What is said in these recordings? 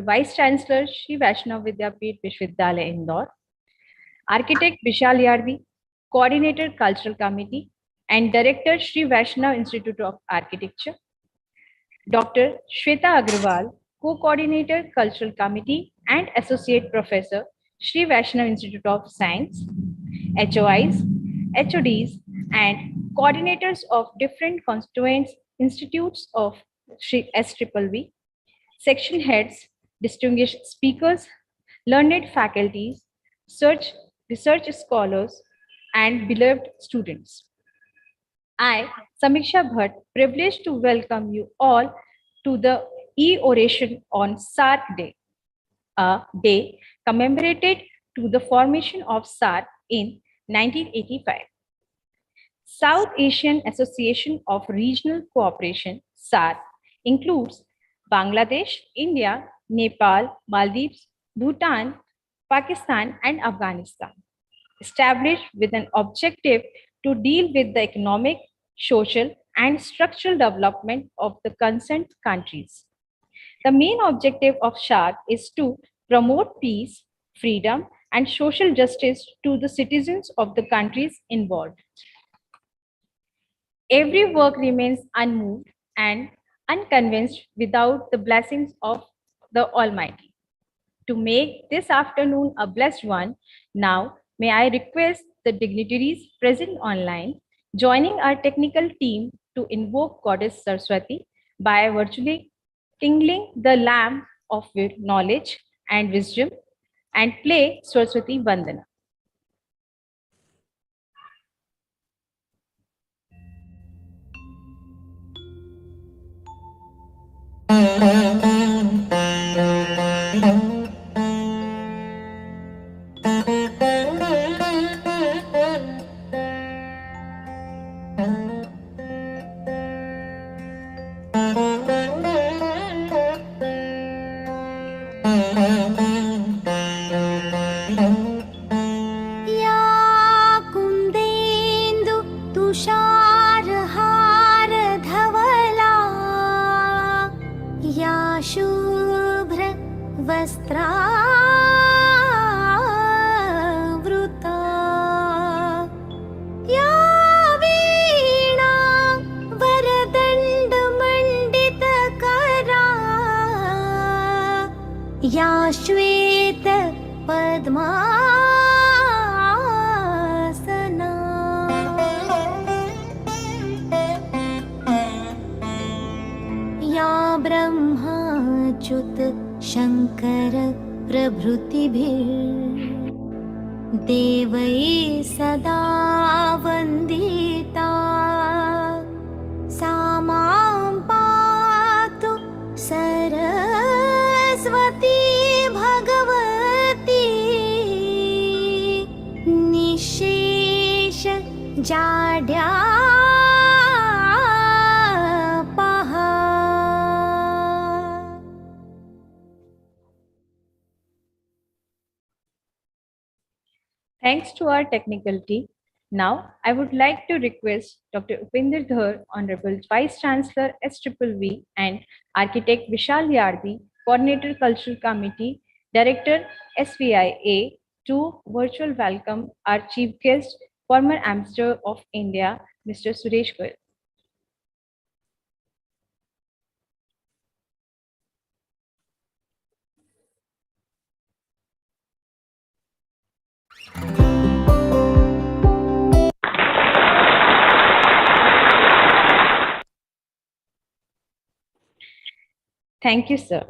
Vice Chancellor Shri Vaishnav Vidyapeeth Vishwavidyalaya Indore, Architect Vishal Yardi, Coordinator Cultural Committee and Director Shri Vaishnav Institute of Architecture, Dr. Shweta Agrawal, Co-Coordinator Cultural Committee and Associate Professor Shri Vaishnav Institute of Science, HOIs, HODs and coordinators of different constituent institutes of SAARC, section heads, distinguished speakers, learned faculties, research scholars, and beloved students. I, Samiksha Bhatt, privileged to welcome you all to the e-oration on SAARC Day, a day commemorated to the formation of SAARC in 1985. South Asian Association of Regional Cooperation, SAARC, includes Bangladesh, India, Nepal, Maldives, Bhutan, Pakistan, and Afghanistan, established with an objective to deal with the economic, social, and structural development of the concerned countries. The main objective of SAARC is to promote peace, freedom, and social justice to the citizens of the countries involved. Every work remains unmoved and unconvinced without the blessings of the Almighty. To make this afternoon a blessed one, now may I request the dignitaries present online joining our technical team to invoke Goddess Saraswati by virtually kindling the lamp of knowledge and wisdom and play Saraswati Vandana. श्वेत पद्मासना या ब्रह्माच्युत शंकर प्रभृतिभिर्देवैः सदा वन्दिता सा मां पातु Saraswati Bhagwati निशेष जाड्यापहा. Thanks to our technical team. Now, I would like to request Dr. Upinder Dhar, Honorable Vice Chancellor SVV and Architect Vishal Yardi, Coordinator Cultural Committee, Director SVIA, to virtual welcome our Chief Guest, former Ambassador of India, Mr. Suresh Goyal. Thank you, sir.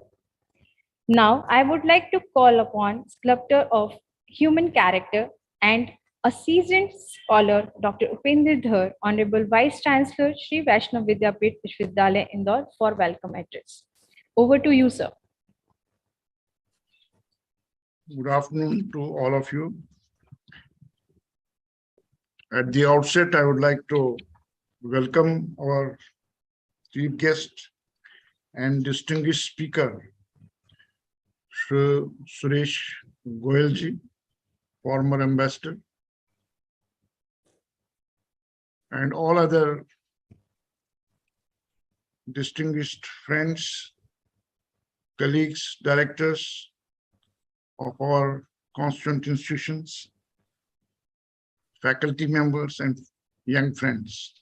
Now, I would like to call upon sculptor of human character and a seasoned scholar, Dr. Upinder Dhar, Honorable Vice Chancellor, Shri Vaishnav Vidyapeeth Vishwavidyalaya Indore, for welcome address. Over to you, sir. Good afternoon to all of you. At the outset, I would like to welcome our chief guest and distinguished speaker, Shri Suresh Goyal ji, former ambassador, and all other distinguished friends colleagues, directors of our constituent institutions, faculty members, and young friends.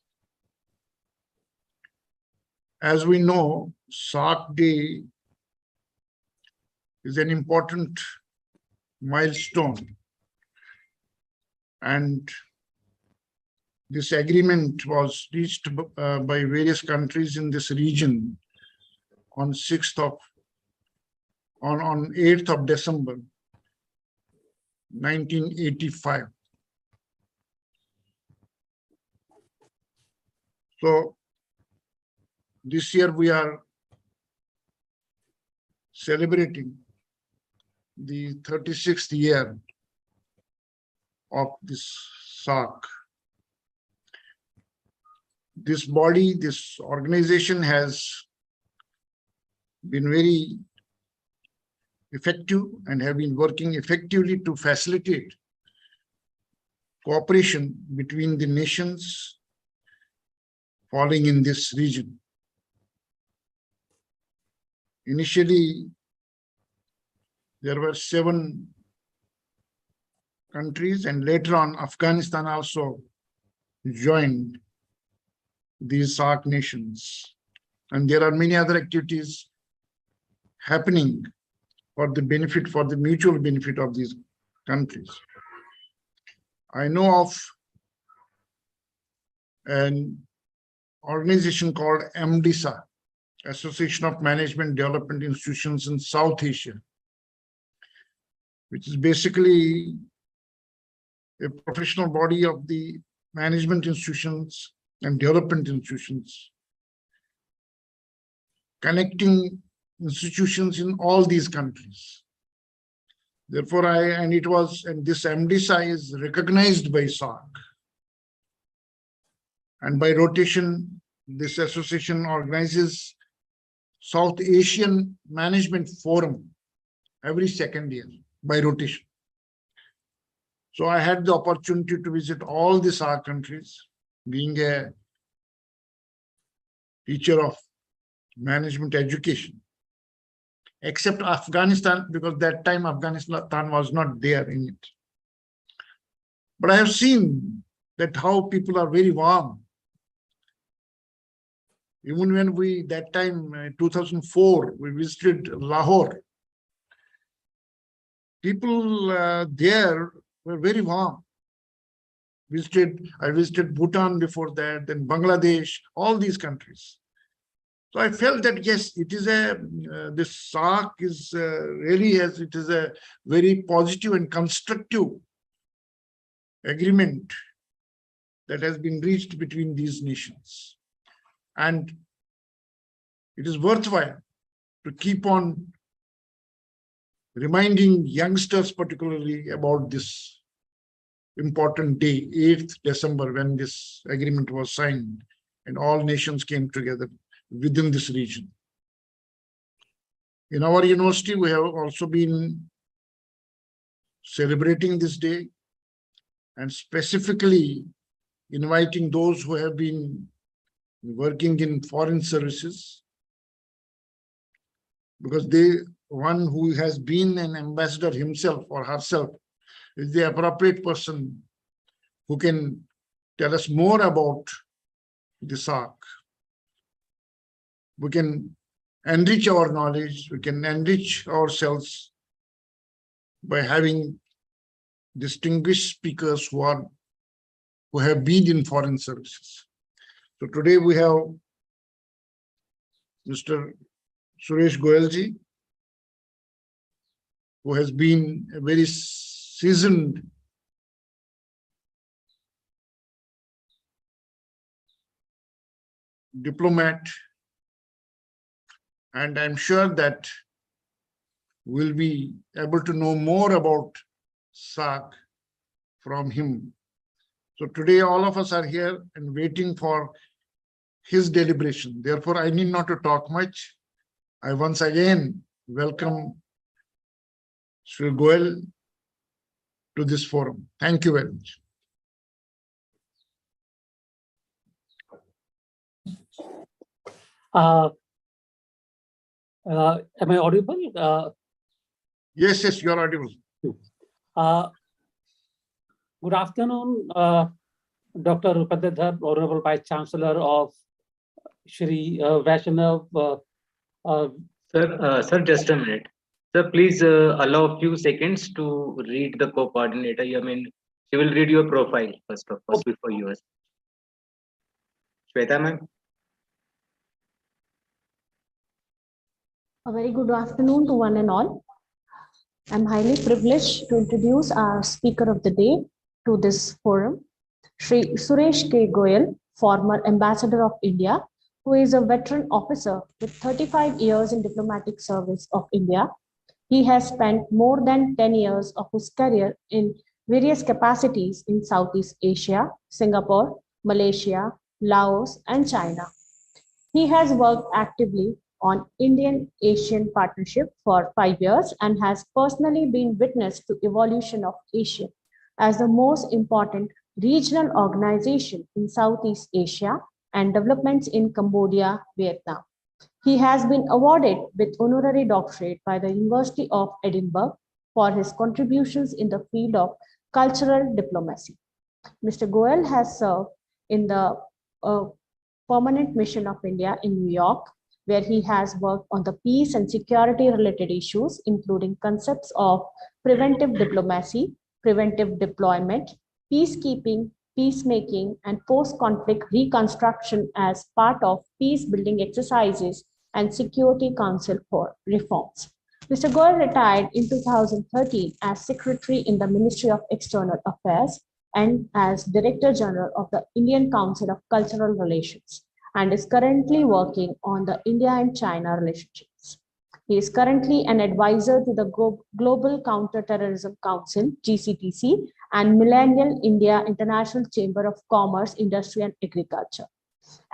As we know, SAARC Day is an important milestone, and this agreement was reached by various countries in this region on 8th of December 1985. So this year we are celebrating the 36th year of this SAARC. This body, this organization has been very effective and have been working effectively to facilitate cooperation between the nations falling in this region. Initially, there were 7 countries, and later on, Afghanistan also joined these SAARC nations. And there are many other activities happening for the mutual benefit of these countries. I know of an organization called MDSA, Association of Management Development Institutions in South Asia, which is basically a professional body of the management institutions and development institutions, connecting institutions in all these countries. Therefore, this MDSA is recognized by SAARC. And by rotation, this association organizes South Asian Management Forum every second year by rotation. So I had the opportunity to visit all the SAARC countries, being a teacher of management education, except Afghanistan, because that time Afghanistan was not there in it. But I have seen that how people are very warm. Even when that time, 2004, we visited Lahore, people there were very warm. I visited Bhutan before that, then Bangladesh, all these countries. So I felt that yes, it is this SAARC is it is a very positive and constructive agreement that has been reached between these nations. And it is worthwhile to keep on reminding youngsters particularly about this important day, 8th December, when this agreement was signed and all nations came together within this region. In our university, we have also been celebrating this day and specifically inviting those who have been working in foreign services, because one who has been an ambassador himself or herself is the appropriate person who can tell us more about the SAARC. We can enrich our knowledge, we can enrich ourselves by having distinguished speakers who have been in foreign services. So today we have Mr. Suresh Goyalji, who has been a very seasoned diplomat, and I'm sure that we'll be able to know more about SAARC from him. So today all of us are here and waiting for his deliberation. Therefore, I need not to talk much. I once again welcome Sri Goyal to this forum. Thank you very much. Am I audible? Yes, yes, you're audible. Good afternoon, Dr. Rupendra, Honorable Vice Chancellor of Shri Vaishnav. Sir, just a minute. Sir, please allow a few seconds to read the co-coordinator. I mean, she will read your profile first of all before yours. Shweta ma'am. A very good afternoon to one and all. I'm highly privileged to introduce our speaker of the day to this forum, Shri Suresh K. Goyal, former Ambassador of India, who is a veteran officer with 35 years in diplomatic service of India. He has spent more than 10 years of his career in various capacities in Southeast Asia, Singapore, Malaysia, Laos, and China. He has worked actively on Indian-Asian partnership for 5 years and has personally been witness to evolution of Asia as the most important regional organization in Southeast Asia and developments in Cambodia, Vietnam. He has been awarded with honorary doctorate by the University of Edinburgh for his contributions in the field of cultural diplomacy. Mr. Goel has served in the Permanent Mission of India in New York, where he has worked on the peace and security related issues, including concepts of preventive diplomacy, preventive deployment, peacekeeping, peacemaking, and post-conflict reconstruction as part of peace-building exercises and Security Council for reforms. Mr. Goel retired in 2013 as Secretary in the Ministry of External Affairs and as Director General of the Indian Council of Cultural Relations, and is currently working on the India and China relationships. He is currently an advisor to the Global Counterterrorism Council, GCTC, and Millennial India International Chamber of Commerce, Industry and Agriculture.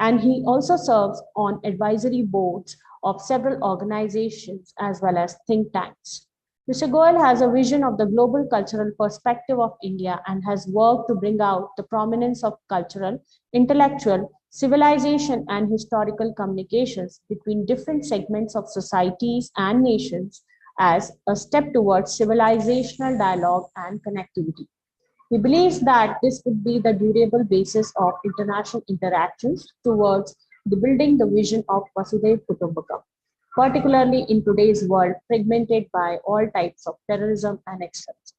And he also serves on advisory boards of several organizations as well as think tanks. Mr. Goel has a vision of the global cultural perspective of India and has worked to bring out the prominence of cultural, intellectual, civilization, and historical communications between different segments of societies and nations as a step towards civilizational dialogue and connectivity. He believes that this would be the durable basis of international interactions towards the building the vision of Vasudhaiva Kutumbakam, particularly in today's world fragmented by all types of terrorism and extremism.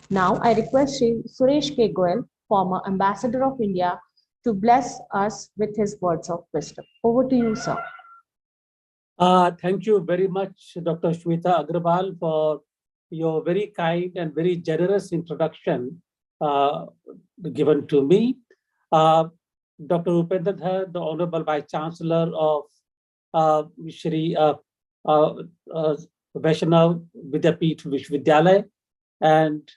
Now, I request Shri Suresh K. Goel, former Ambassador of India, to bless us with his words of wisdom. Over to you, sir. Thank you very much, Dr. Shweta Agrawal, for your very kind and very generous introduction given to me. Dr. Rupendra Dhar, the Honorable Vice Chancellor of Shri Vaishnav Vidyapeeth Vishwavidyalaya, and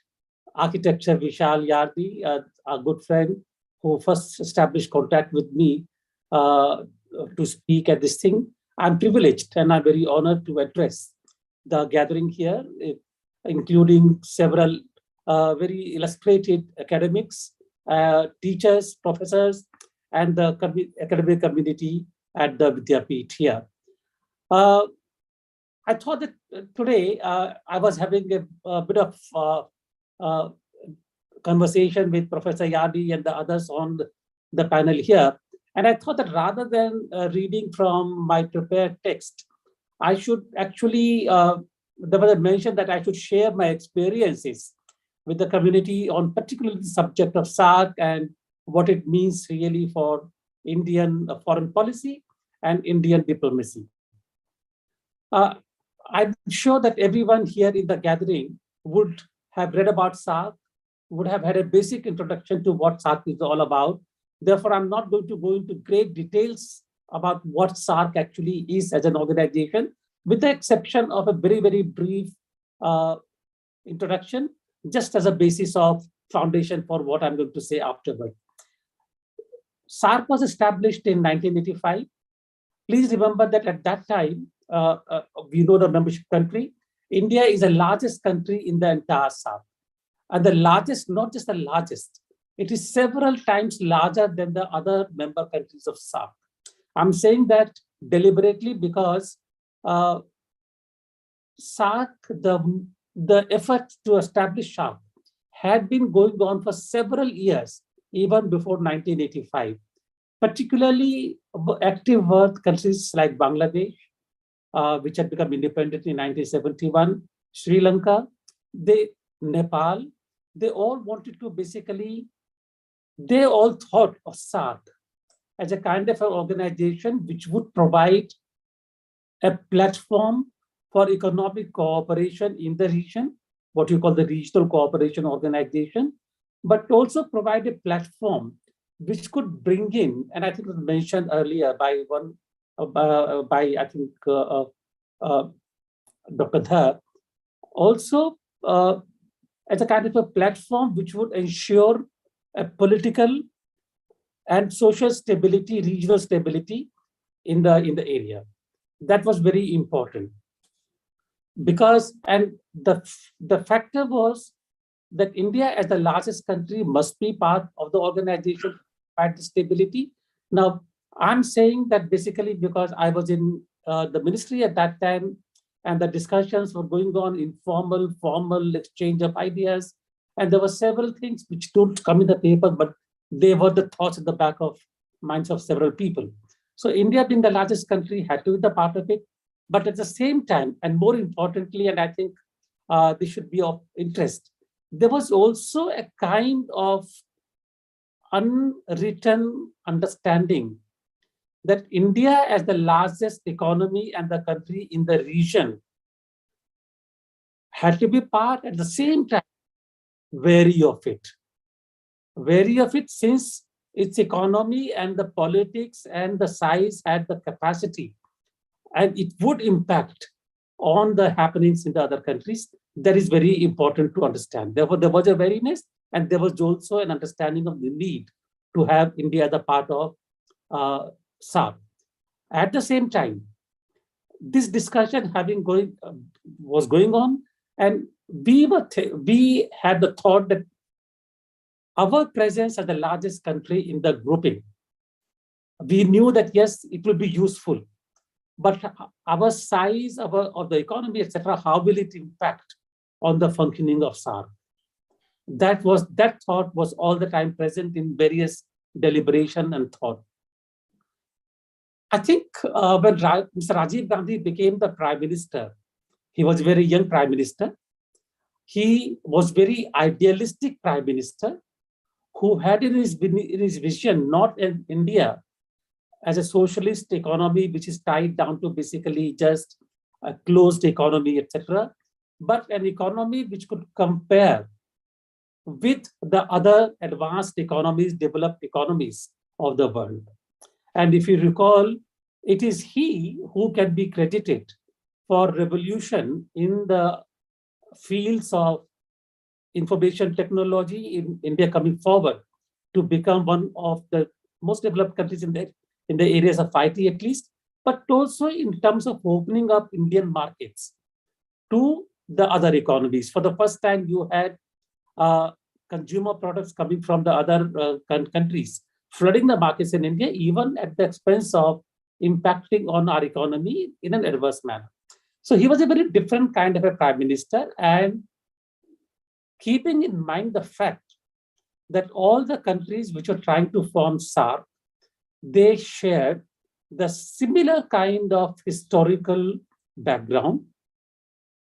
Architecture Vishal Yardi, a good friend who first established contact with me to speak at this thing. I'm privileged and I'm very honored to address the gathering here, including several very illustrated academics, teachers, professors, and the academic community at the Vidyapeeth here. I thought that today I was having a bit of conversation with Professor Yardi and the others on the panel here. And I thought that rather than reading from my prepared text, I should actually, there was a mention that I should share my experiences with the community on particularly the subject of SAARC and what it means really for Indian foreign policy and Indian diplomacy. I'm sure that everyone here in the gathering would have read about SAARC, would have had a basic introduction to what SAARC is all about. Therefore, I'm not going to go into great details about what SAARC actually is as an organization, with the exception of a very, very brief introduction, just as a basis of foundation for what I'm going to say afterward. SAARC was established in 1985. Please remember that at that time, we know the membership country. India is the largest country in the entire SAARC. And the largest, not just the largest, it is several times larger than the other member countries of SAARC. I'm saying that deliberately because SAARC, the effort to establish SAARC had been going on for several years, even before 1985. Particularly active work countries like Bangladesh, which had become independent in 1971, Sri Lanka, Nepal, they all wanted to basically, they all thought of SAARC as a kind of an organization which would provide a platform for economic cooperation in the region, what you call the regional cooperation organization, but also provide a platform which could bring in, and I think it was mentioned earlier by Dr. Dhar, also as a kind of a platform which would ensure a political and social stability, regional stability in the area. That was very important because, and the factor was that India as the largest country must be part of the organization at stability. Now, I'm saying that basically because I was in the ministry at that time, and the discussions were going on, informal, formal exchange of ideas, and there were several things which don't come in the paper, but they were the thoughts at the back of minds of several people. So India, being the largest country, had to be the part of it, but at the same time, and more importantly, and I think this should be of interest, there was also a kind of unwritten understanding that India as the largest economy and the country in the region had to be part at the same time wary of it. Wary of it since its economy and the politics and the size had the capacity, and it would impact on the happenings in the other countries. That is very important to understand. Therefore, there was a wariness, and there was also an understanding of the need to have India the part of SAARC. At the same time, this discussion was going on, and we had the thought that our presence as the largest country in the grouping, we knew that yes, it will be useful, but our size of the economy, etc., how will it impact on the functioning of SAARC? That thought was all the time present in various deliberation and thought. I think when Mr. Rajiv Gandhi became the Prime Minister, he was a very young Prime Minister. He was very idealistic Prime Minister who had in his vision not in India as a socialist economy which is tied down to basically just a closed economy, etc., but an economy which could compare with the other advanced economies, developed economies of the world. And if you recall, it is he who can be credited for revolution in the fields of information technology in India coming forward to become one of the most developed countries in the areas of IT at least, but also in terms of opening up Indian markets to the other economies. For the first time, you had consumer products coming from the other countries, flooding the markets in India, even at the expense of impacting on our economy in an adverse manner. So he was a very different kind of a Prime Minister, and keeping in mind the fact that all the countries which were trying to form SAARC, they shared the similar kind of historical background,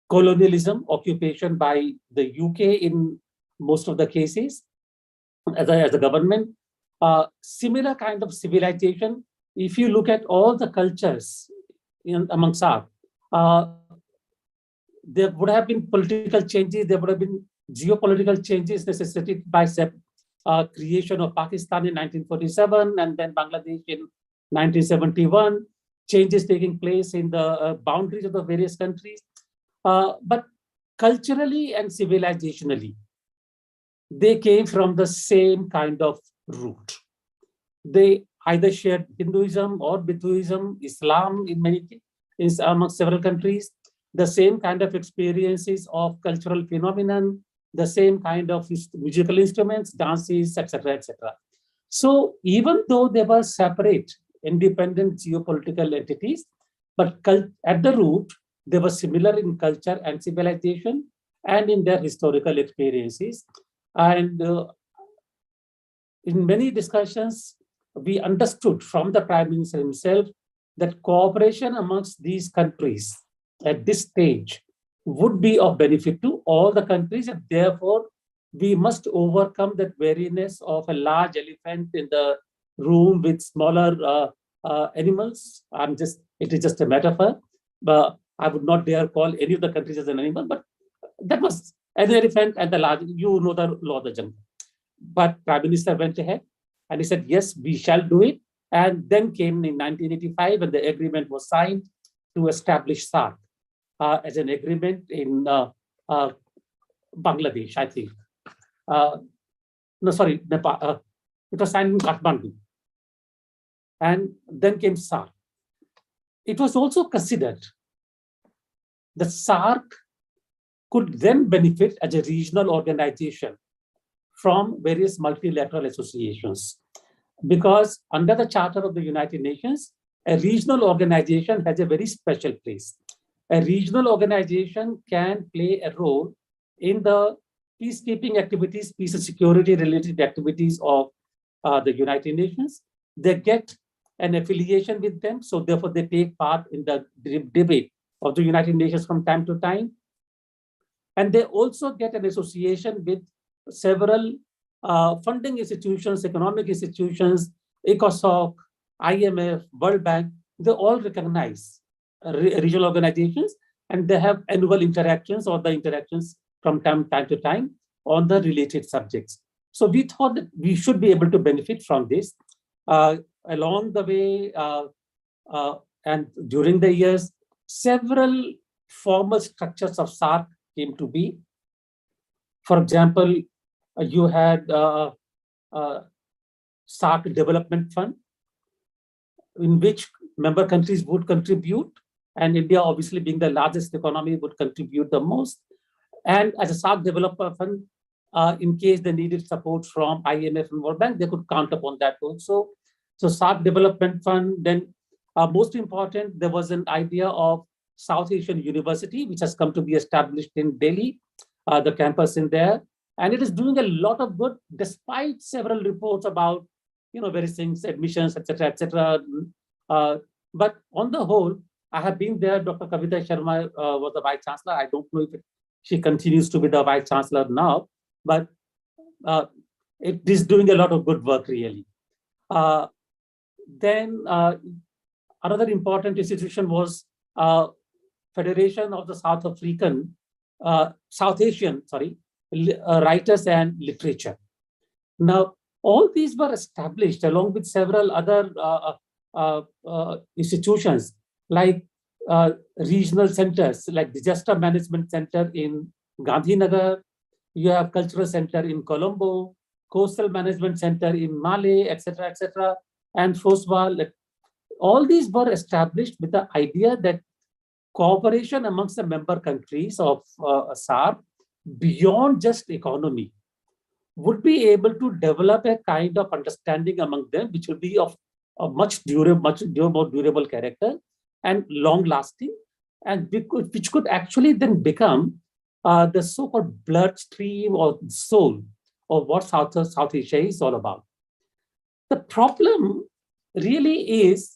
colonialism, occupation by the UK in most of the cases, as a government, similar kind of civilization. If you look at all the cultures among SAARC, there would have been political changes, there would have been geopolitical changes necessitated by creation of Pakistan in 1947 and then Bangladesh in 1971, changes taking place in the boundaries of the various countries. But culturally and civilizationally, they came from the same kind of root. They either shared Hinduism or Buddhism, Islam in many cases, among several countries, the same kind of experiences of cultural phenomenon, the same kind of musical instruments, dances, etc., etc. So even though they were separate, independent geopolitical entities, But at the root, they were similar in culture and civilization and in their historical experiences. And in many discussions, we understood from the Prime Minister himself that cooperation amongst these countries at this stage would be of benefit to all the countries, and therefore we must overcome that wariness of a large elephant in the room with smaller animals. It is just a metaphor, but I would not dare call any of the countries as an animal, but that was an elephant and the large, you know the law of the jungle. But Prime Minister went ahead and he said, yes, we shall do it. And then came in 1985 and the agreement was signed to establish SAARC as an agreement in Bangladesh, I think. No, sorry, Nepal. It was signed in Kathmandu. And then came SAARC. It was also considered that SAARC could then benefit as a regional organization from various multilateral associations. Because under the Charter of the United Nations, a regional organization has a very special place. A regional organization can play a role in the peacekeeping activities, peace and security related activities of the United Nations. They get an affiliation with them, so therefore they take part in the debate of the United Nations from time to time. And they also get an association with several funding institutions, economic institutions, ECOSOC, IMF, World Bank. They all recognize regional organizations, and they have annual interactions or the interactions from time to time on the related subjects. So we thought that we should be able to benefit from this. Along the way and during the years, several formal structures of SAARC came to be. For example, you had SAARC Development Fund, in which member countries would contribute, and India, obviously being the largest economy, would contribute the most. And as a SAARC Developer Fund, in case they needed support from IMF and World Bank, they could count upon that also. So SAARC Development Fund, then most important, there was an idea of South Asian University, which has come to be established in Delhi, the campus in there. And it is doing a lot of good, despite several reports about, various things, admissions, etc., etc. But on the whole, I have been there. Dr. Kavita Sharma was the Vice Chancellor. I don't know if she continues to be the Vice Chancellor now, but it is doing a lot of good work, really. Then another important institution was Federation of the South Asian Writers and Literature. Now, all these were established along with several other institutions like regional centers, like Disaster Management Center in Gandhinagar. You have Cultural Center in Colombo, Coastal Management Center in Malé, etc., etc., and Foswal. All these were established with the idea that cooperation amongst the member countries of SAARC, beyond just economy, would be able to develop a kind of understanding among them, which will be of a much more durable character and long-lasting, and which could actually then become the so-called bloodstream or soul of what South Asia is all about. The problem really is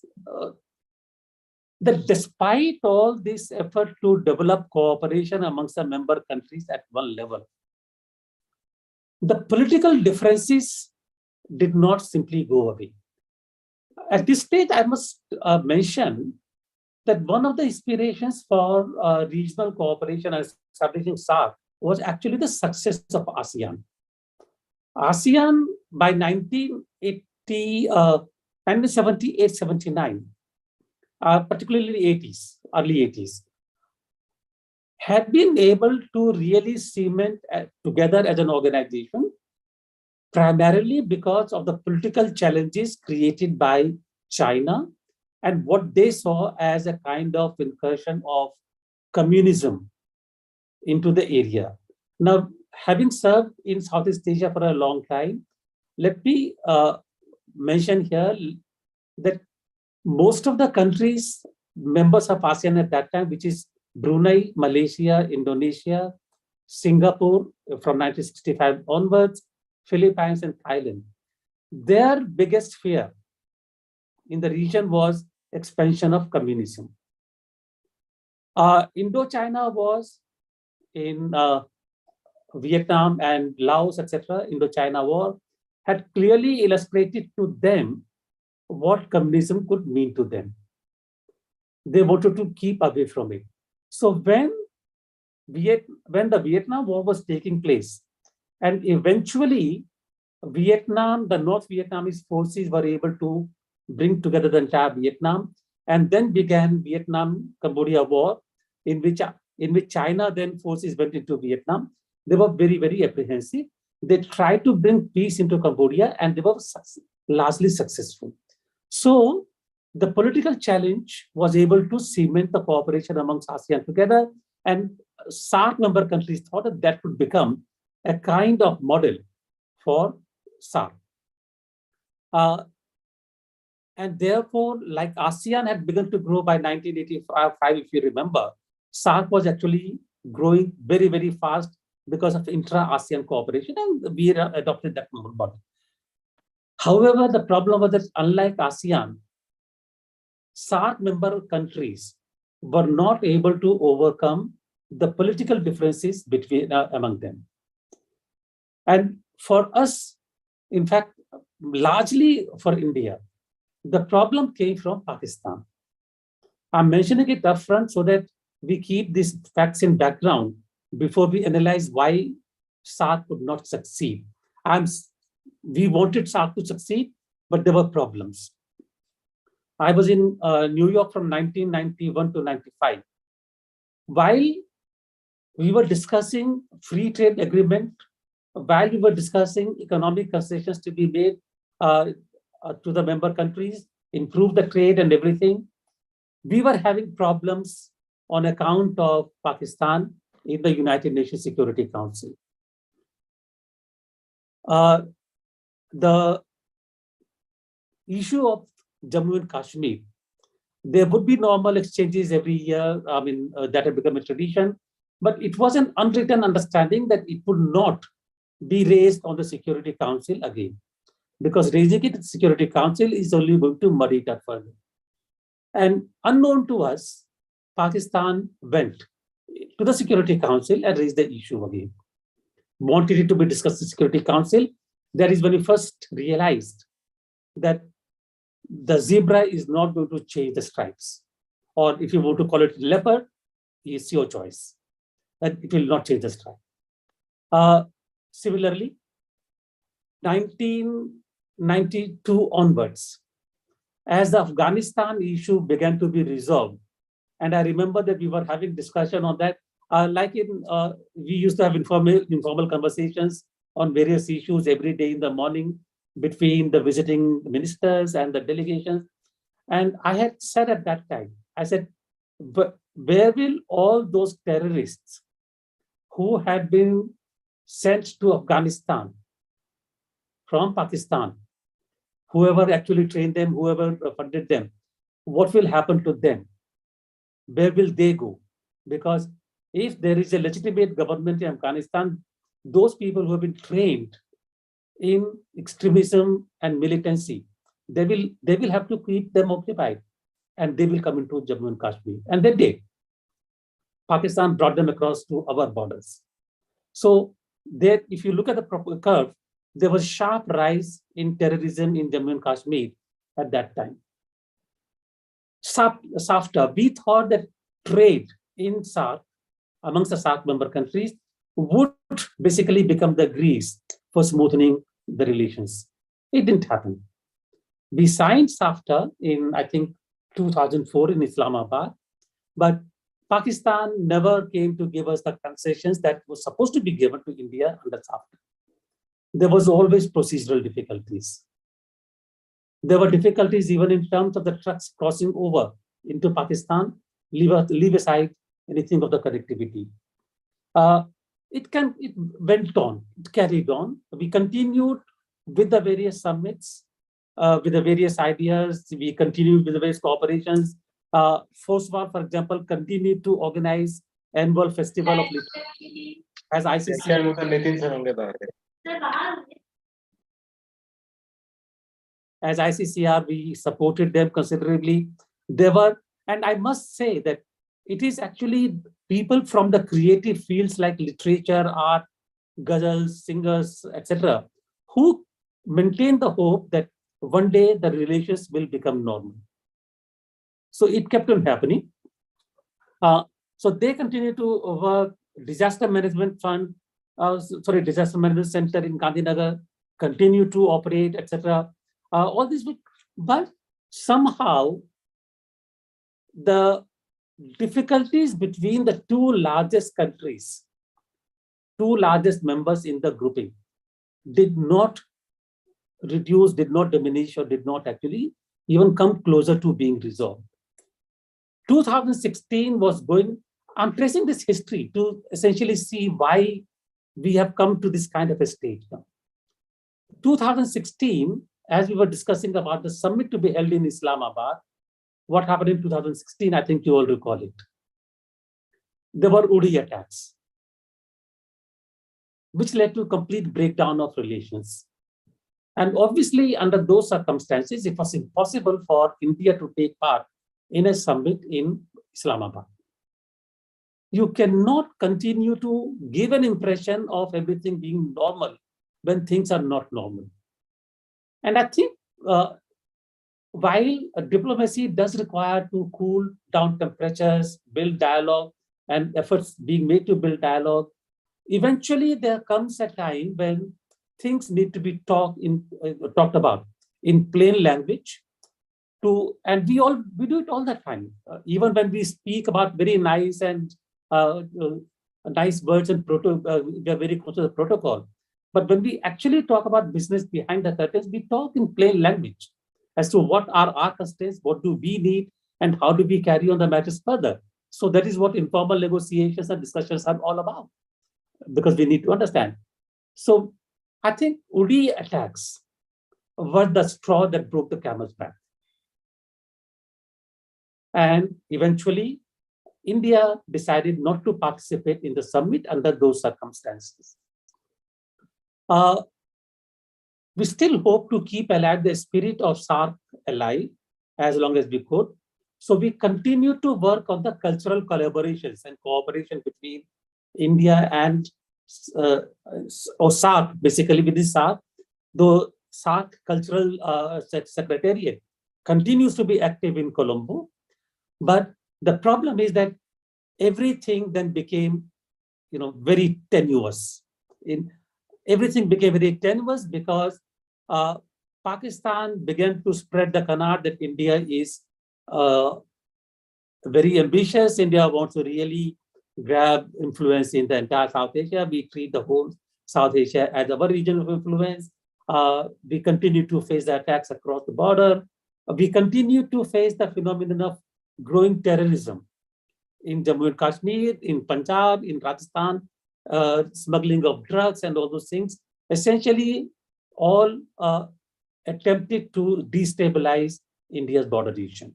that despite all this effort to develop cooperation amongst the member countries at one level, the political differences did not simply go away. At this stage, I must mention that one of the inspirations for regional cooperation and establishing SAARC was actually the success of ASEAN. ASEAN by 1978-79, particularly early 80s, had been able to really cement together as an organization, primarily because of the political challenges created by China and what they saw as a kind of incursion of communism into the area. Now, having served in Southeast Asia for a long time, let me mention here that most of the countries members of ASEAN at that time, which is Brunei, Malaysia, Indonesia, Singapore from 1965 onwards, Philippines and Thailand. Their biggest fear in the region was expansion of communism. Indochina was in Vietnam and Laos, etc. Indochina War had clearly illustrated to them what communism could mean to them. They wanted to keep away from it. So when the Vietnam War was taking place, and eventually Vietnam, the North Vietnamese forces were able to bring together the entire Vietnam, and then began Vietnam-Cambodia War, in which China then forces went into Vietnam. They were very, very apprehensive. They tried to bring peace into Cambodia, and they were largely successful. So the political challenge was able to cement the cooperation amongst ASEAN together, and SAARC member countries thought that that would become a kind of model for SAARC. And therefore, like ASEAN had begun to grow by 1985, if you remember, SAARC was actually growing very, very fast because of intra-ASEAN cooperation, and we adopted that model. However, the problem was that unlike ASEAN, SAARC member countries were not able to overcome the political differences between among them. And for us, in fact, largely for India, the problem came from Pakistan. I'm mentioning it upfront so that we keep these facts in background before we analyze why SAARC could not succeed. We wanted SAARC to succeed, but there were problems. I was in New York from 1991 to 95. While we were discussing free trade agreement, while we were discussing economic concessions to be made to the member countries, improve the trade and everything, we were having problems on account of Pakistan in the United Nations Security Council. The issue of Jammu and Kashmir, there would be normal exchanges every year, that had become a tradition, but it was an unwritten understanding that it would not be raised on the Security Council again, because raising it at the Security Council is only going to muddy it up further. And unknown to us, Pakistan went to the Security Council and raised the issue again. Wanted it to be discussed in the Security Council. That is when we first realized that the zebra is not going to change the stripes. Or if you want to call it leopard, it's your choice. And it will not change the stripe. Similarly, 1992 onwards, as the Afghanistan issue began to be resolved, and I remember that we were having discussion on that, we used to have informal conversations on various issues every day in the morning between the visiting ministers and the delegations. And I had said at that time, I said, but where will all those terrorists who had been sent to Afghanistan from Pakistan, whoever actually trained them, whoever funded them, what will happen to them? Where will they go? Because if there is a legitimate government in Afghanistan, those people who have been trained in extremism and militancy, they will have to keep them occupied, and they will come into Jammu and Kashmir. And they did. Pakistan brought them across to our borders. So there, if you look at the proper curve, there was sharp rise in terrorism in Jammu and Kashmir at that time. SAFTA, we thought that trade in SAARC, amongst the SAARC member countries, would basically become the grease for smoothing the relations. It didn't happen. We signed SAFTA in, I think, 2004 in Islamabad, but Pakistan never came to give us the concessions that was supposed to be given to India under SAFTA. There was always procedural difficulties. There were difficulties even in terms of the trucks crossing over into Pakistan, leave aside anything of the connectivity. It went on, it carried on. We continued with the various summits, with the various ideas. We continued with the various cooperations. FOSWAR, for example, continue to organize annual festival of literature as ICCR. As ICCR, we supported them considerably. They were, and I must say that it is actually people from the creative fields like literature, art, ghazals, singers, etc., who maintain the hope that one day the relations will become normal. So it kept on happening. So they continue to work. Disaster Management Fund, Disaster Management Center in Gandhinagar continue to operate, etc. All these, but somehow the difficulties between the two largest countries, two largest members in the grouping, did not reduce, did not diminish, or did not actually even come closer to being resolved. 2016 was going, I'm tracing this history to essentially see why we have come to this kind of a stage now. 2016, as we were discussing about the summit to be held in Islamabad, what happened in 2016, I think you all recall it. There were Uri attacks, which led to a complete breakdown of relations. And obviously, under those circumstances, it was impossible for India to take part in a summit in Islamabad. You cannot continue to give an impression of everything being normal when things are not normal. And I think while diplomacy does require to cool down temperatures, build dialogue, and efforts being made to build dialogue, eventually there comes a time when things need to be talked about in plain language. And we do it all the time, even when we speak about very nice and nice words and we are very close to the protocol. But when we actually talk about business behind the curtains, we talk in plain language as to what are our constraints, what do we need, and how do we carry on the matters further. So that is what informal negotiations and discussions are all about, because we need to understand. So I think Uri attacks were the straw that broke the camel's back. And eventually, India decided not to participate in the summit under those circumstances. We still hope to keep alive the spirit of SAARC alive as long as we could. So we continue to work on the cultural collaborations and cooperation between India and SAARC, basically within SAARC. The SAARC Cultural Secretariat continues to be active in Colombo. But the problem is that everything then became, very tenuous. Everything became very tenuous because Pakistan began to spread the canard that India is very ambitious. India wants to really grab influence in the entire South Asia. We treat the whole South Asia as our region of influence. We continue to face the attacks across the border. We continue to face the phenomenon of growing terrorism in Jammu and Kashmir, in Punjab, in Rajasthan, smuggling of drugs and all those things, essentially all attempted to destabilize India's border region.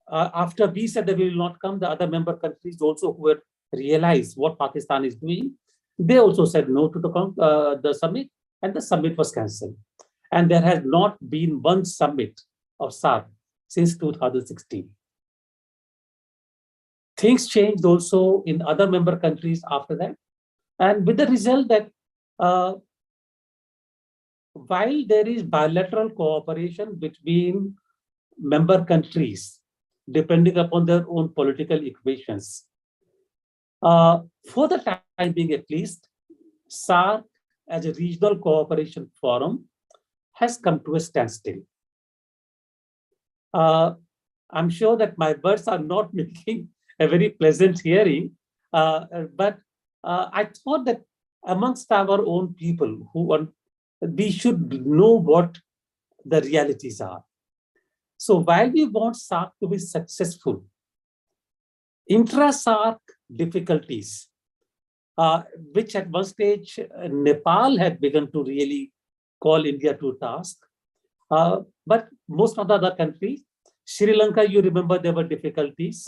After we said that we will not come, the other member countries also who had realized what Pakistan is doing, they also said no to the summit, and the summit was cancelled. And there has not been one summit of SAARC since 2016. Things changed also in other member countries after that. And with the result that while there is bilateral cooperation between member countries, depending upon their own political equations, for the time being at least, SAARC as a regional cooperation forum has come to a standstill. I'm sure that my words are not making a very pleasant hearing, but I thought that amongst our own people, we should know what the realities are. So while we want SAARC to be successful, intra-SAARC difficulties, which at one stage Nepal had begun to really call India to task, But most of the other countries, Sri Lanka, you remember there were difficulties,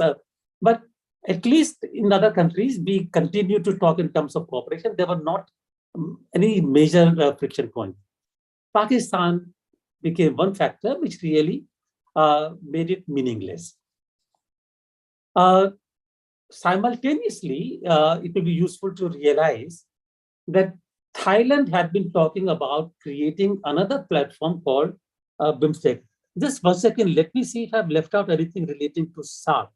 but at least in other countries, we continue to talk in terms of cooperation. There were not any major friction point. Pakistan became one factor which really made it meaningless. Simultaneously, it will be useful to realize that Thailand had been talking about creating another platform called BIMSTEC. Just 1 second, let me see if I've left out anything relating to SAARC.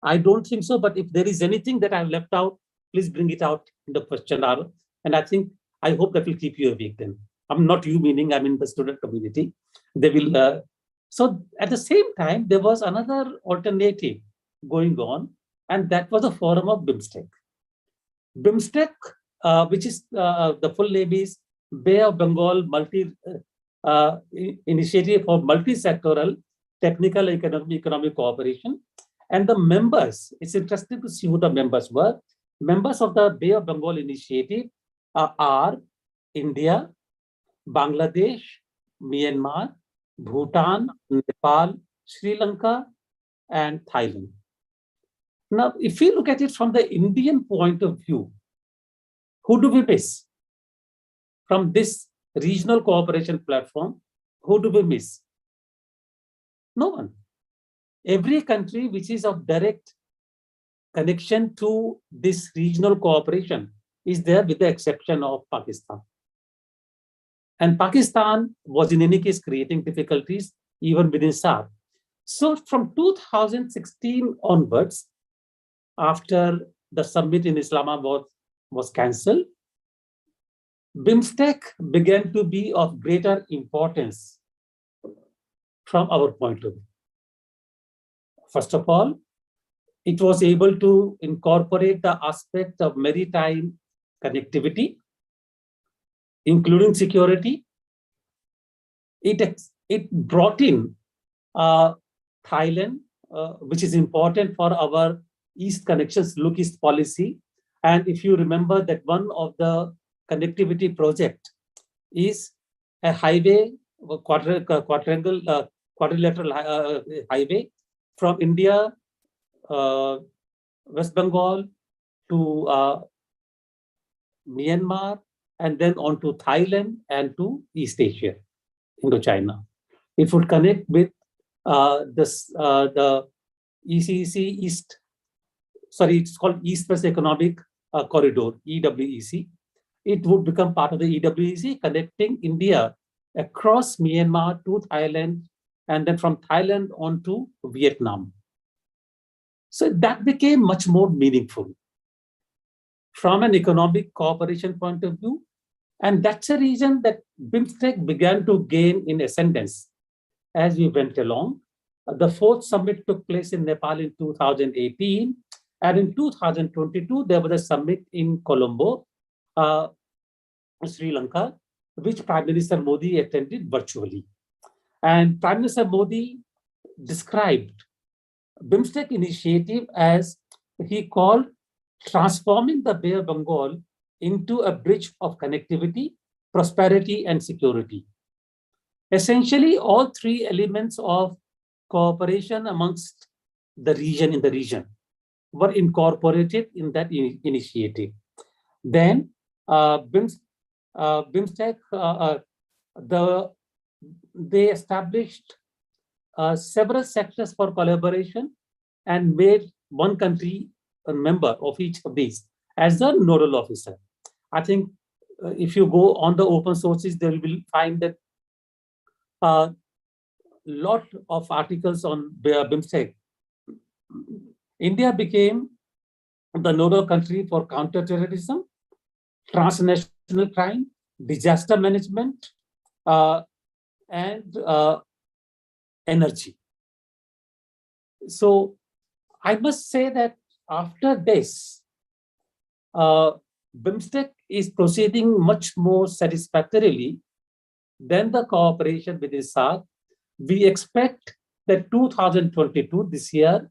I don't think so, but if there is anything that I've left out, please bring it out in the question hour. And I hope that will keep you awake then. I'm not you meaning, I'm in the student community. They will. So at the same time, there was another alternative going on, and that was the forum of BIMSTEC. BIMSTEC, which is the full name is Bay of Bengal Initiative for Multi-Sectoral Technical Economic Cooperation. And the members, it's interesting to see who the members were. Members of the Bay of Bengal Initiative are India, Bangladesh, Myanmar, Bhutan, Nepal, Sri Lanka, and Thailand. Now, if we look at it from the Indian point of view, who do we miss? From this regional cooperation platform, who do we miss? No one. Every country which is of direct connection to this regional cooperation is there, with the exception of Pakistan. And Pakistan was in any case creating difficulties even within SAARC. So from 2016 onwards, after the summit in Islamabad was cancelled, BIMSTEC began to be of greater importance from our point of view. First of all, it was able to incorporate the aspect of maritime connectivity, including security. It brought in Thailand, which is important for our East connections, Look East policy. And if you remember that one of the connectivity project is a highway, quadrilateral highway from India, West Bengal to Myanmar, and then on to Thailand and to East Asia, Indochina. It would connect with the ECEC it's called East-West Economic Corridor, EWEC. It would become part of the EWEC, connecting India across Myanmar to Thailand, and then from Thailand on to Vietnam. So that became much more meaningful from an economic cooperation point of view. And that's a reason that BIMSTEC began to gain in ascendance as we went along. The fourth summit took place in Nepal in 2018. And in 2022, there was a summit in Colombo, Sri Lanka, which Prime Minister Modi attended virtually. And Prime Minister Modi described BIMSTEC initiative as he called transforming the Bay of Bengal into a bridge of connectivity, prosperity, and security. Essentially, all three elements of cooperation amongst the region were incorporated in that initiative. Then BIMSTEC, they established several sectors for collaboration and made one country a member of each of these as the nodal officer. I think if you go on the open sources, they will find that a lot of articles on BIMSTEC. India became the nodal country for counterterrorism, transnational crime, disaster management, and energy. So I must say that after this, BIMSTEC is proceeding much more satisfactorily than the cooperation with SAARC. We expect that 2022, this year,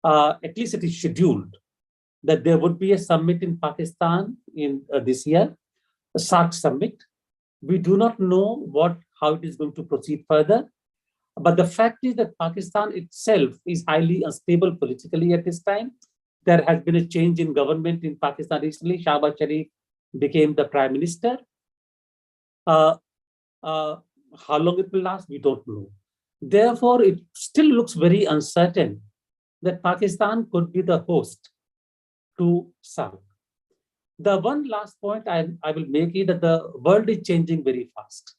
at least it is scheduled, that there would be a summit in Pakistan in this year, a SAARC summit. We do not know how it is going to proceed further. But the fact is that Pakistan itself is highly unstable politically at this time. There has been a change in government in Pakistan recently. Shahbaz Sharif became the prime minister. How long it will last, we don't know. Therefore, it still looks very uncertain that Pakistan could be the host to SAARC. The one last point I will make is that the world is changing very fast.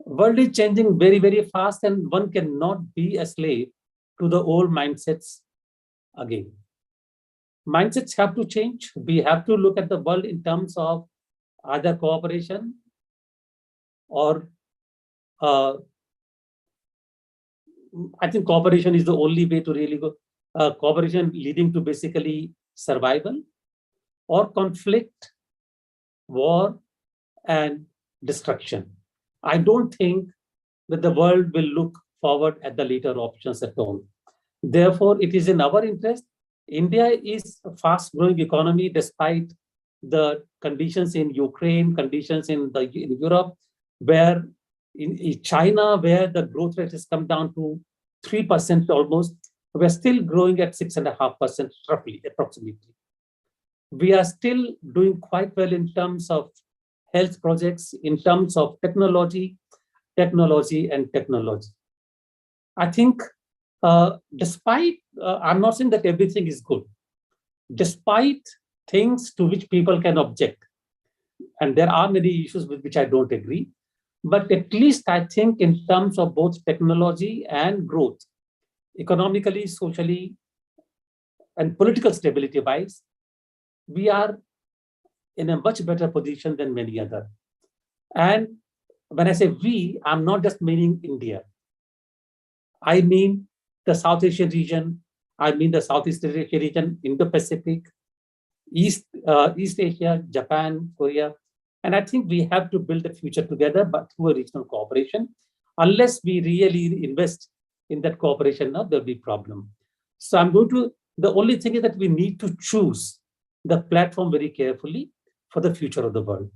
World is changing very, very fast, and one cannot be a slave to the old mindsets again. Mindsets have to change. We have to look at the world in terms of either cooperation or I think cooperation is the only way to really go. Cooperation leading to basically survival, or conflict, war, and destruction. I don't think that the world will look forward at the later options at all. Therefore, it is in our interest. India is a fast-growing economy despite the conditions in Ukraine, conditions in Europe, where in China, where the growth rate has come down to 3% almost, we're still growing at 6.5% roughly, approximately. We are still doing quite well in terms of health projects, in terms of technology. I think despite, I'm not saying that everything is good, despite things to which people can object, and there are many issues with which I don't agree, but at least I think in terms of both technology and growth, economically, socially, and political stability-wise, we are in a much better position than many others. And when I say we, I'm not just meaning India. I mean the South Asian region, I mean the Southeast Asia region, Indo-Pacific, East Asia, Japan, Korea. And I think we have to build a future together, but through a regional cooperation. Unless we really invest in that cooperation, now there'll be a problem. So the only thing is that we need to choose the platform very carefully for the future of the world.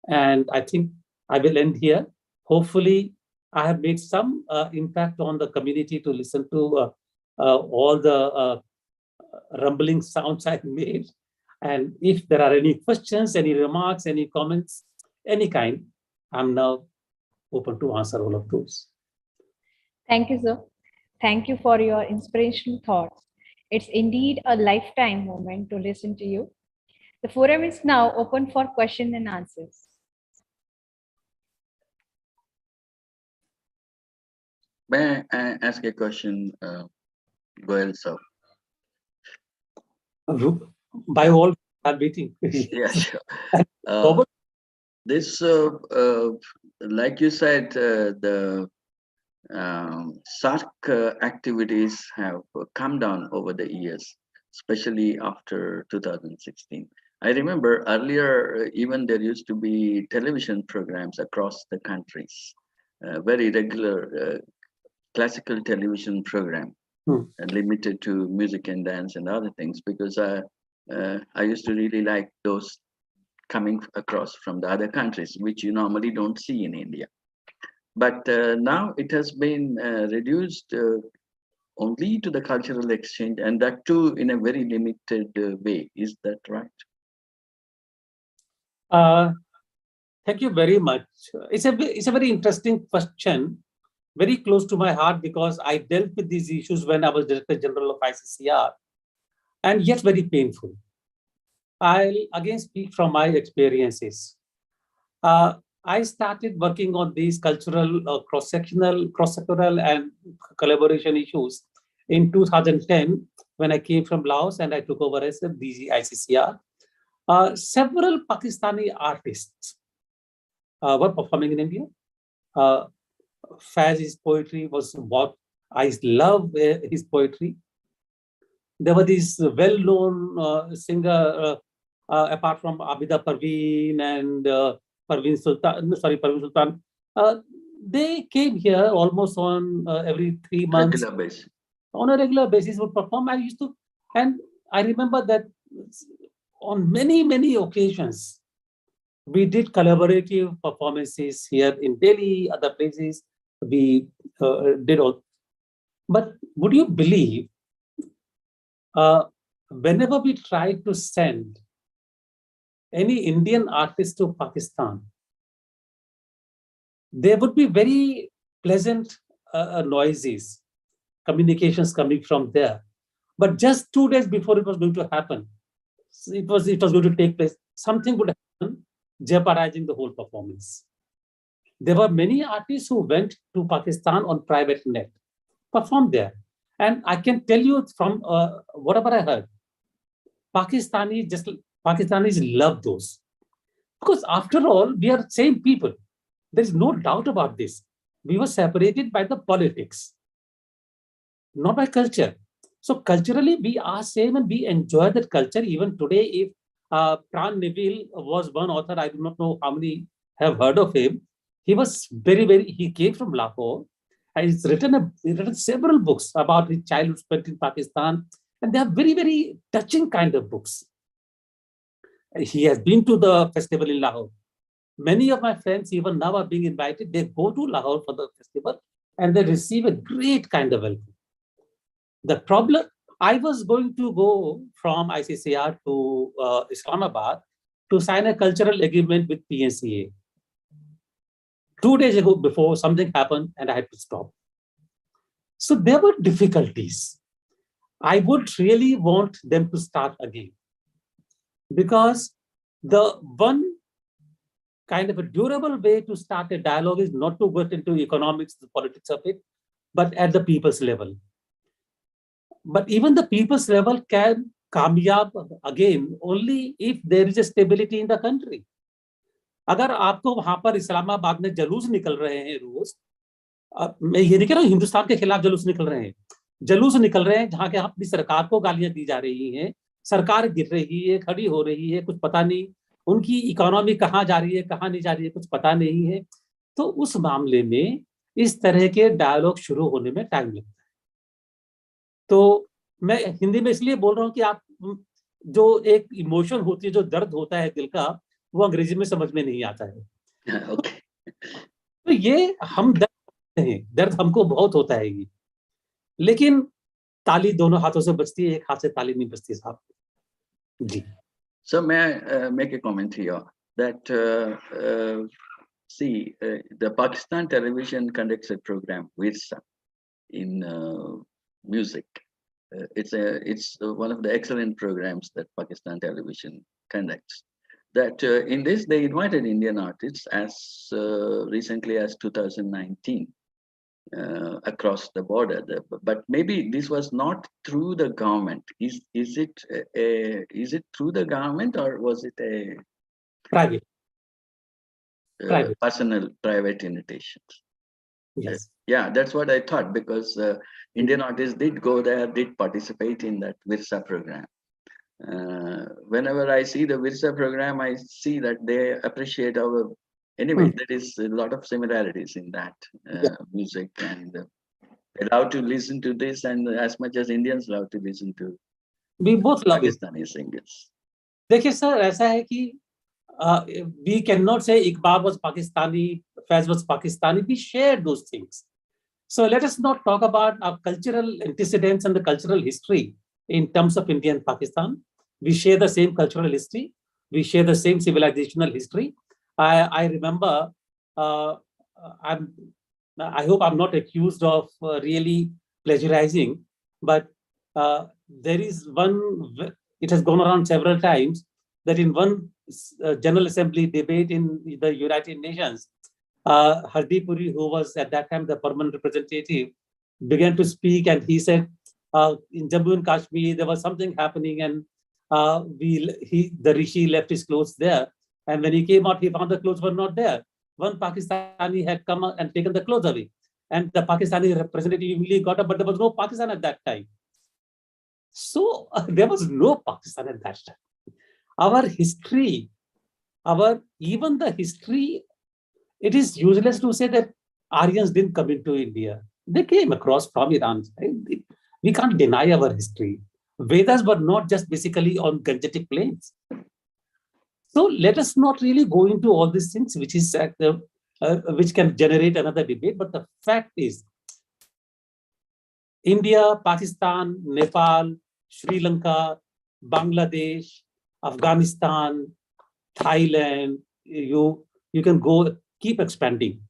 And I think I will end here. Hopefully, I have made some impact on the community to listen to all the rumbling sounds I've made. And if there are any questions, any remarks, any comments, any kind, I'm now open to answer all of those. Thank you, sir. Thank you for your inspirational thoughts. It's indeed a lifetime moment to listen to you. The forum is now open for questions and answers. May I ask a question, Goel sir? By all, I'm waiting. Yeah, sure. This, like you said, the SAARC activities have come down over the years, especially after 2016. I remember earlier, even there used to be television programs across the countries, very regular classical television program, limited to music and dance and other things, because I used to really like those coming across from the other countries, which you normally don't see in India. But now it has been reduced only to the cultural exchange, and that too in a very limited way. Is that right? Thank you very much. It's a very interesting question, very close to my heart, because I dealt with these issues when I was Director General of ICCR, and yet very painful. I'll again speak from my experiences. I started working on these cultural, cross-sectoral and collaboration issues in 2010 when I came from Laos and I took over as a DG ICCR. Several Pakistani artists were performing in India. Faz's poetry was what I love, his poetry. There were these well-known singer, apart from Abida Parveen and Parveen Sultan. They came here almost on every 3 months. Regular basis. On a regular basis would perform. And I remember that on many occasions, We did collaborative performances here in Delhi, other places. We did all. But would you believe, whenever we try to send any Indian artist to Pakistan, there would be very pleasant noises, communications coming from there. But just 2 days before it was going to happen, it was going to take place, something would happen, jeopardizing the whole performance. There were many artists who went to Pakistan on private net, performed there. And I can tell you from whatever I heard, Pakistanis love those. Because after all, we are same people. There's no doubt about this. We were separated by the politics, not by culture. So culturally, we are same and we enjoy that culture. Even today, if Pran Neville was one author, I do not know how many have heard of him. He was he came from Lahore, and he's written several books about his childhood spent in Pakistan. And they are very, very touching kind of books. He has been to the festival in Lahore. Many of my friends, even now, are being invited. They go to Lahore for the festival and they receive a great kind of welcome. The problem, I was going to go from ICCR to Islamabad to sign a cultural agreement with PNCA. 2 days ago, before something happened and I had to stop. So there were difficulties. I would really want them to start again, because the one kind of a durable way to start a dialogue is not to get into economics, the politics of it, but at the people's level. But even the people's level can कामयाब again only if there is a stability in the country. अगर आपको वहां पर इस्लामाबाद में जलूस निकल रहे हैं रोज, मैं ये नहीं कह रहा हूं हिंदुस्तान के खिलाफ जलूस निकल रहे हैं, जलूस निकल रहे हैं जहां के अपनी सरकार को गालियां दी जा रही हैं, सरकार गिर रही है, खड़ी हो रही है, कुछ पता नहीं, उनकी इकोनॉमी कहाँ जा रही है, कहाँ नहीं जा रही है, कुछ पता नहीं है. तो उस मामले में इस तरह के डायलॉग शुरू होने में टाइम लगता है. तो मैं हिंदी में इसलिए बोल रहा हूँ कि आप जो एक इमोशन होती है, जो दर्द होता है दिल का, वो अंग्रेजी में समझ में नहीं आता है. तो ये हम दर्द हमको बहुत होता है ये, लेकिन ताली दोनों हाथों से बजती है, एक हाथ से ताली नहीं बजती साहब जी. So may I make a comment here that the Pakistan television conducts a program Wirsa in music. It's one of the excellent programs that Pakistan television conducts. That in this they invited Indian artists as recently as 2019 across the border. But maybe this was not through the government. Is it through the government, or was it a private personal private invitations? Yes. Yeah, that's what I thought, because Indian artists did go there, did participate in that Virsa program. Whenever I see the Virsa program, I see that they appreciate our. Anyway, there is a lot of similarities in that music, and they love to listen to this, and as much as Indians love to listen to. We both love Pakistani singers. देखिए sir, ऐसा है कि we cannot say Iqbal was Pakistani, Faiz was Pakistani. We share those things. So let us not talk about our cultural antecedents and the cultural history in terms of India and Pakistan. We share the same cultural history. We share the same civilizational history. I remember, I hope I'm not accused of really plagiarizing, but there is one, it has gone around several times, that in one General Assembly debate in the United Nations, Hardeep Puri, who was at that time the permanent representative, began to speak, and he said, in Jammu and Kashmir, there was something happening, and the Rishi left his clothes there. And when he came out, he found the clothes were not there. One Pakistani had come and taken the clothes away. And the Pakistani representative immediately got up, but there was no Pakistan at that time. So there was no Pakistan at that time. Our history, even the history, it is useless to say that Aryans didn't come into India. They came across from Iran. We can't deny our history. Vedas were not just basically on Gangetic plains. So let us not really go into all these things, which is which can generate another debate. But the fact is, India, Pakistan, Nepal, Sri Lanka, Bangladesh, Afghanistan, Thailand, you can go, keep expanding.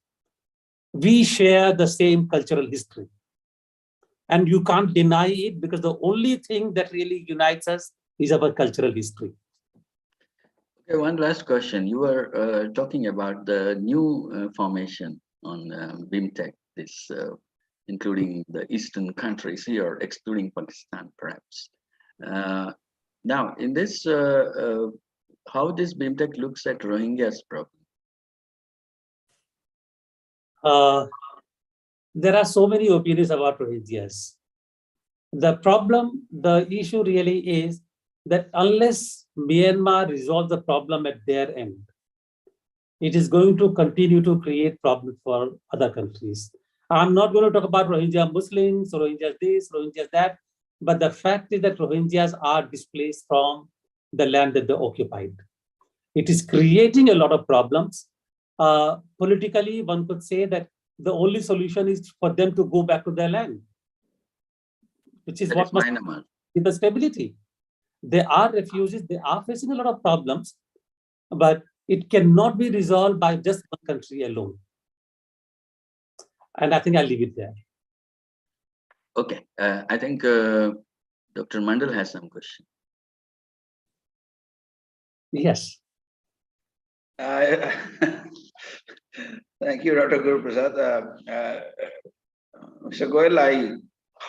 We share the same cultural history. And you can't deny it, because the only thing that really unites us is our cultural history. Okay, one last question. You were talking about the new formation on BIMTech, this including the eastern countries here, excluding Pakistan, perhaps. Now, in this, how this BIMTech looks at Rohingyas problem? There are so many opinions about Rohingyas. The issue really is that unless Myanmar resolves the problem at their end, it is going to continue to create problems for other countries. I'm not going to talk about Rohingya Muslims, Rohingyas this, Rohingyas that, but the fact is that Rohingyas are displaced from the land that they occupied. It is creating a lot of problems. Politically, one could say that the only solution is for them to go back to their land, which is what must be the stability. They are refugees, they are facing a lot of problems, but it cannot be resolved by just one country alone. And I think I'll leave it there. Okay, I think Dr. Mandal has some question. Yes. Thank you, Dr. Guru Prasad. Mr. Goyal, I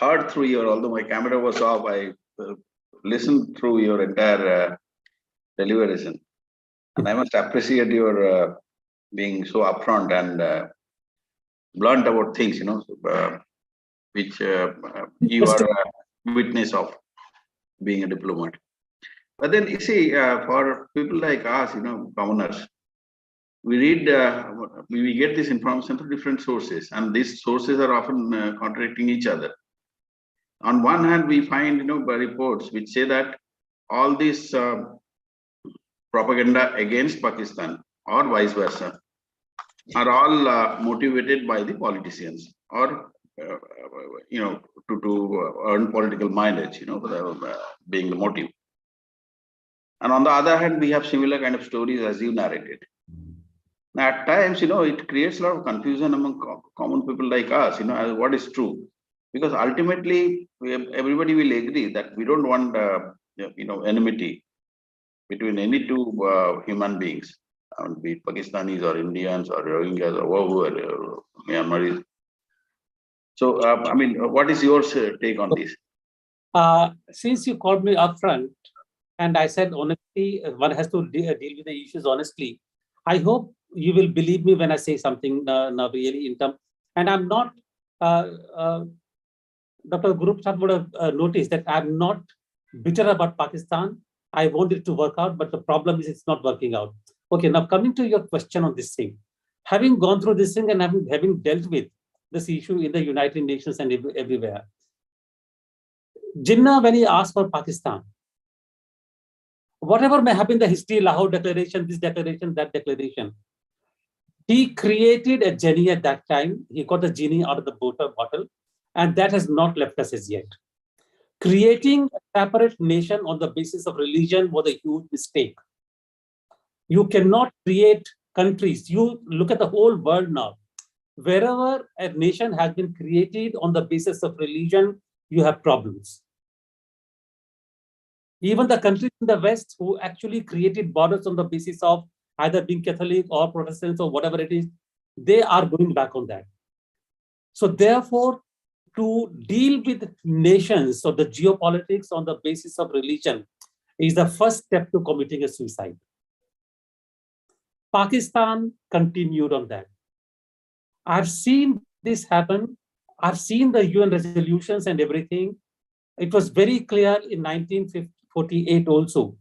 heard through your, although my camera was off, I listened through your entire deliberation. And I must appreciate your being so upfront and blunt about things, which you are a witness of being a diplomat. But then you see, for people like us, commoners, we read, we get this information through different sources, and these sources are often contradicting each other. On one hand, we find, reports which say that all this propaganda against Pakistan or vice versa are all motivated by the politicians, or to earn political mileage, being the motive. And on the other hand, we have similar kind of stories as you narrated. Now, at times, it creates a lot of confusion among common people like us, as what is true. Because ultimately, everybody will agree that we don't want, enmity between any two human beings, be it Pakistanis or Indians or Rohingyas or whoever, Myanmaris. So, what is your take on this? Since you called me upfront, and I said honestly, one has to deal with the issues honestly. I hope you will believe me when I say something now really in terms. And I'm not, Dr. Guru Prasad would have noticed that I'm not bitter about Pakistan. I want it to work out, but the problem is it's not working out. Okay, now coming to your question on this thing. Having gone through this thing and having dealt with this issue in the United Nations and everywhere, Jinnah, when he asked for Pakistan, whatever may have been the history, Lahore Declaration, this declaration, that declaration, he created a genie at that time. He got the genie out of the bottle, and that has not left us as yet. Creating a separate nation on the basis of religion was a huge mistake. You cannot create countries. You look at the whole world now. Wherever a nation has been created on the basis of religion, you have problems. Even the countries in the West who actually created borders on the basis of either being Catholic or Protestants or whatever it is, they are going back on that. So therefore, to deal with nations or the geopolitics on the basis of religion is the first step to committing a suicide. Pakistan continued on that. I've seen this happen. I've seen the UN resolutions and everything. It was very clear in 1948 also,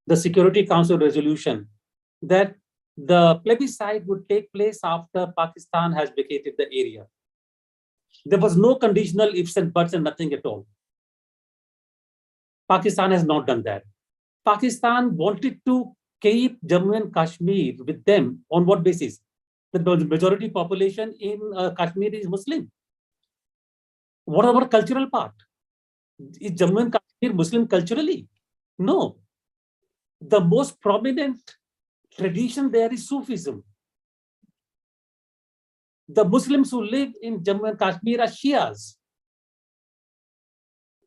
the Security Council resolution, that the plebiscite would take place after Pakistan has vacated the area. There was no conditional ifs and buts and nothing at all. Pakistan has not done that. Pakistan wanted to keep Jammu and Kashmir with them on what basis? The majority population in Kashmir is Muslim. What about cultural part? Is Jammu and Kashmir Muslim culturally? No. The most prominent tradition there is Sufism. The Muslims who live in Jammu and Kashmir are Shias.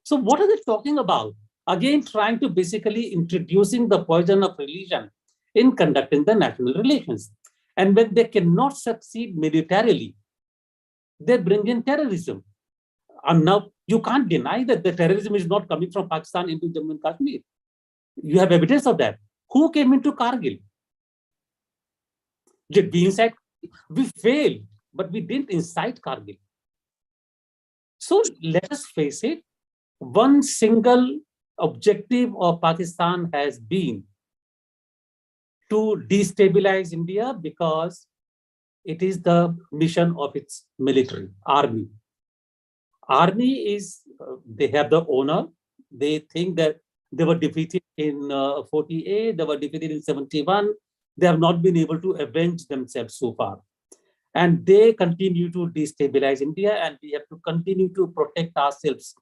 So what are they talking about? Again, trying to basically introducing the poison of religion in conducting the national relations. And when they cannot succeed militarily, they bring in terrorism. And now you can't deny that the terrorism is not coming from Pakistan into Jammu and Kashmir. You have evidence of that. Who came into Kargil? Did we incite? We failed, but we didn't incite Kargil. So let us face it, one single objective of Pakistan has been to destabilize India because it is the mission of its military, army. Army is, they have the honor. They think that they were defeated in 48, they were defeated in 71. They have not been able to avenge themselves so far. And they continue to destabilize India, and we have to continue to protect ourselves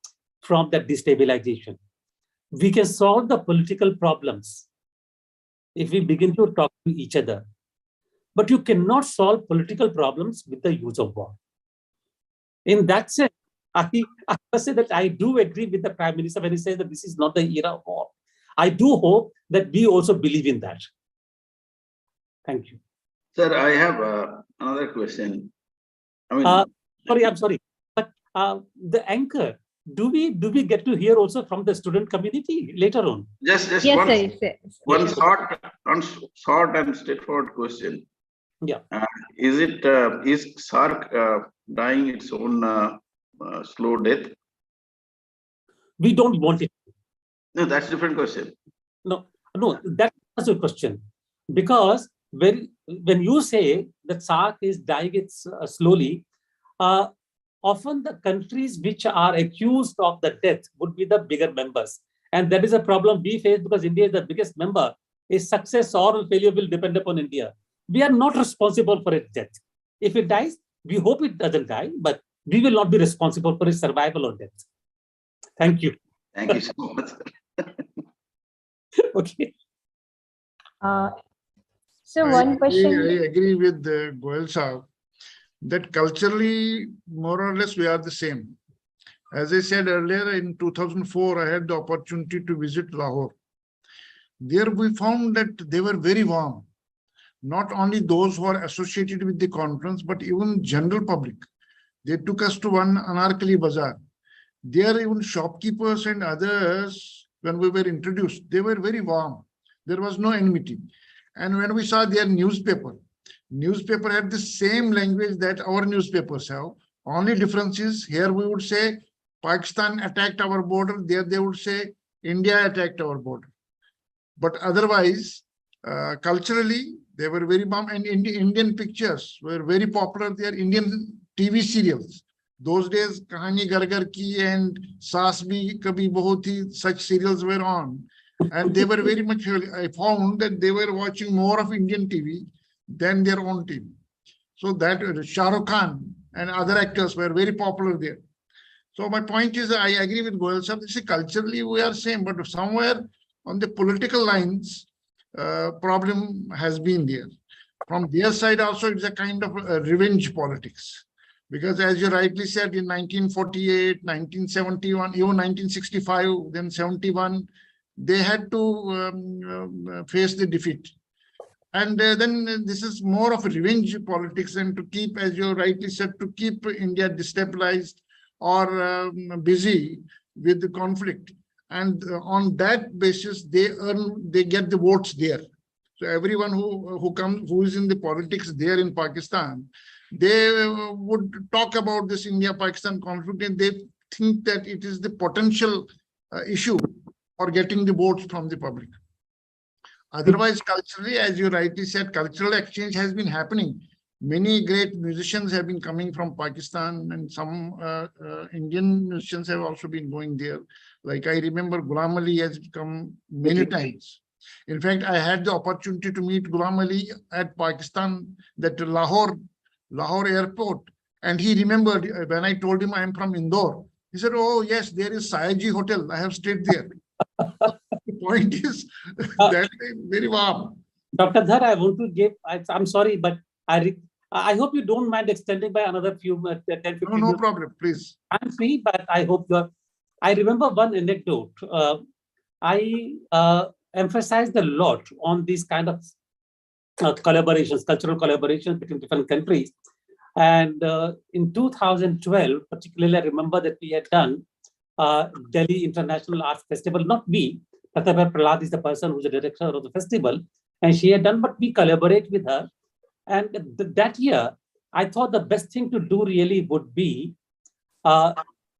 from that destabilization. We can solve the political problems if we begin to talk to each other. But you cannot solve political problems with the use of war. In that sense, I must say that I do agree with the Prime Minister when he says that this is not the era of war. I do hope that we also believe in that. Thank you. Sir, I have another question. I mean, I'm sorry. But the anchor, do we get to hear also from the student community later on? just Yes, one, sir. Yes, sir. one short and straightforward question. Yeah. Is SAARC dying its own slow death? We don't want it. No, that's a different question. No, that's a question. Because when you say that SAARC is dying it slowly, often the countries which are accused of the death would be the bigger members. And that is a problem we face because India is the biggest member. Its success or failure will depend upon India. We are not responsible for its death. If it dies, we hope it doesn't die, but we will not be responsible for its survival or death. Thank you. Thank you so much. Okay. So one question. I agree with Goel Saab that culturally, more or less, we are the same. As I said earlier, in 2004, I had the opportunity to visit Lahore. There we found that they were very warm. Not only those who are associated with the conference, but even general public. They took us to one Anarkali Bazaar. There even shopkeepers and others, when we were introduced, they were very warm. There was no enmity. And when we saw their newspaper had the same language that our newspapers have. Only difference is here we would say Pakistan attacked our border. There they would say India attacked our border. But otherwise, culturally, they were very warm. And Indian pictures were very popular there. Indian TV serials. Those days, Kahani Gar Gar Ki and Saas Bhi Kabhi Bahu Thi, such serials were on. And they were very much, I found that they were watching more of Indian TV than their own TV. So that Shah Rukh Khan and other actors were very popular there. So my point is, I agree with Goel Sahab. Culturally, we are same, but somewhere on the political lines, problem has been there. From their side also, it's a kind of revenge politics. Because as you rightly said, in 1948, 1971, even 1965, then 71, they had to face the defeat. And then this is more of a revenge politics and to keep, as you rightly said, to keep India destabilized or busy with the conflict. And on that basis, they get the votes there. So everyone who is in the politics there in Pakistan, they would talk about this India-Pakistan conflict and they think that it is the potential issue for getting the votes from the public. Otherwise, culturally, as you rightly said, cultural exchange has been happening. Many great musicians have been coming from Pakistan and some Indian musicians have also been going there. Like I remember Ghulam Ali has come many times. In fact, I had the opportunity to meet Ghulam Ali at Pakistan, that Lahore airport. And he remembered when I told him I am from Indore. He said, oh, yes, there is Sayaji Hotel. I have stayed there. The point is that very warm. Dr. Dhar, I want to give, I'm sorry, but I hope you don't mind extending by another few 10, 15 No, no minutes. problem, please. I'm free, but I hope you're. I remember one anecdote. I emphasized a lot on these kind of collaborations, cultural collaborations between different countries. And in 2012, particularly, I remember that we had done Delhi International Arts Festival. Not me, Pratibha Prahlad is the person who's the director of the festival, and she had done, but we collaborate with her. And that year, I thought the best thing to do really would be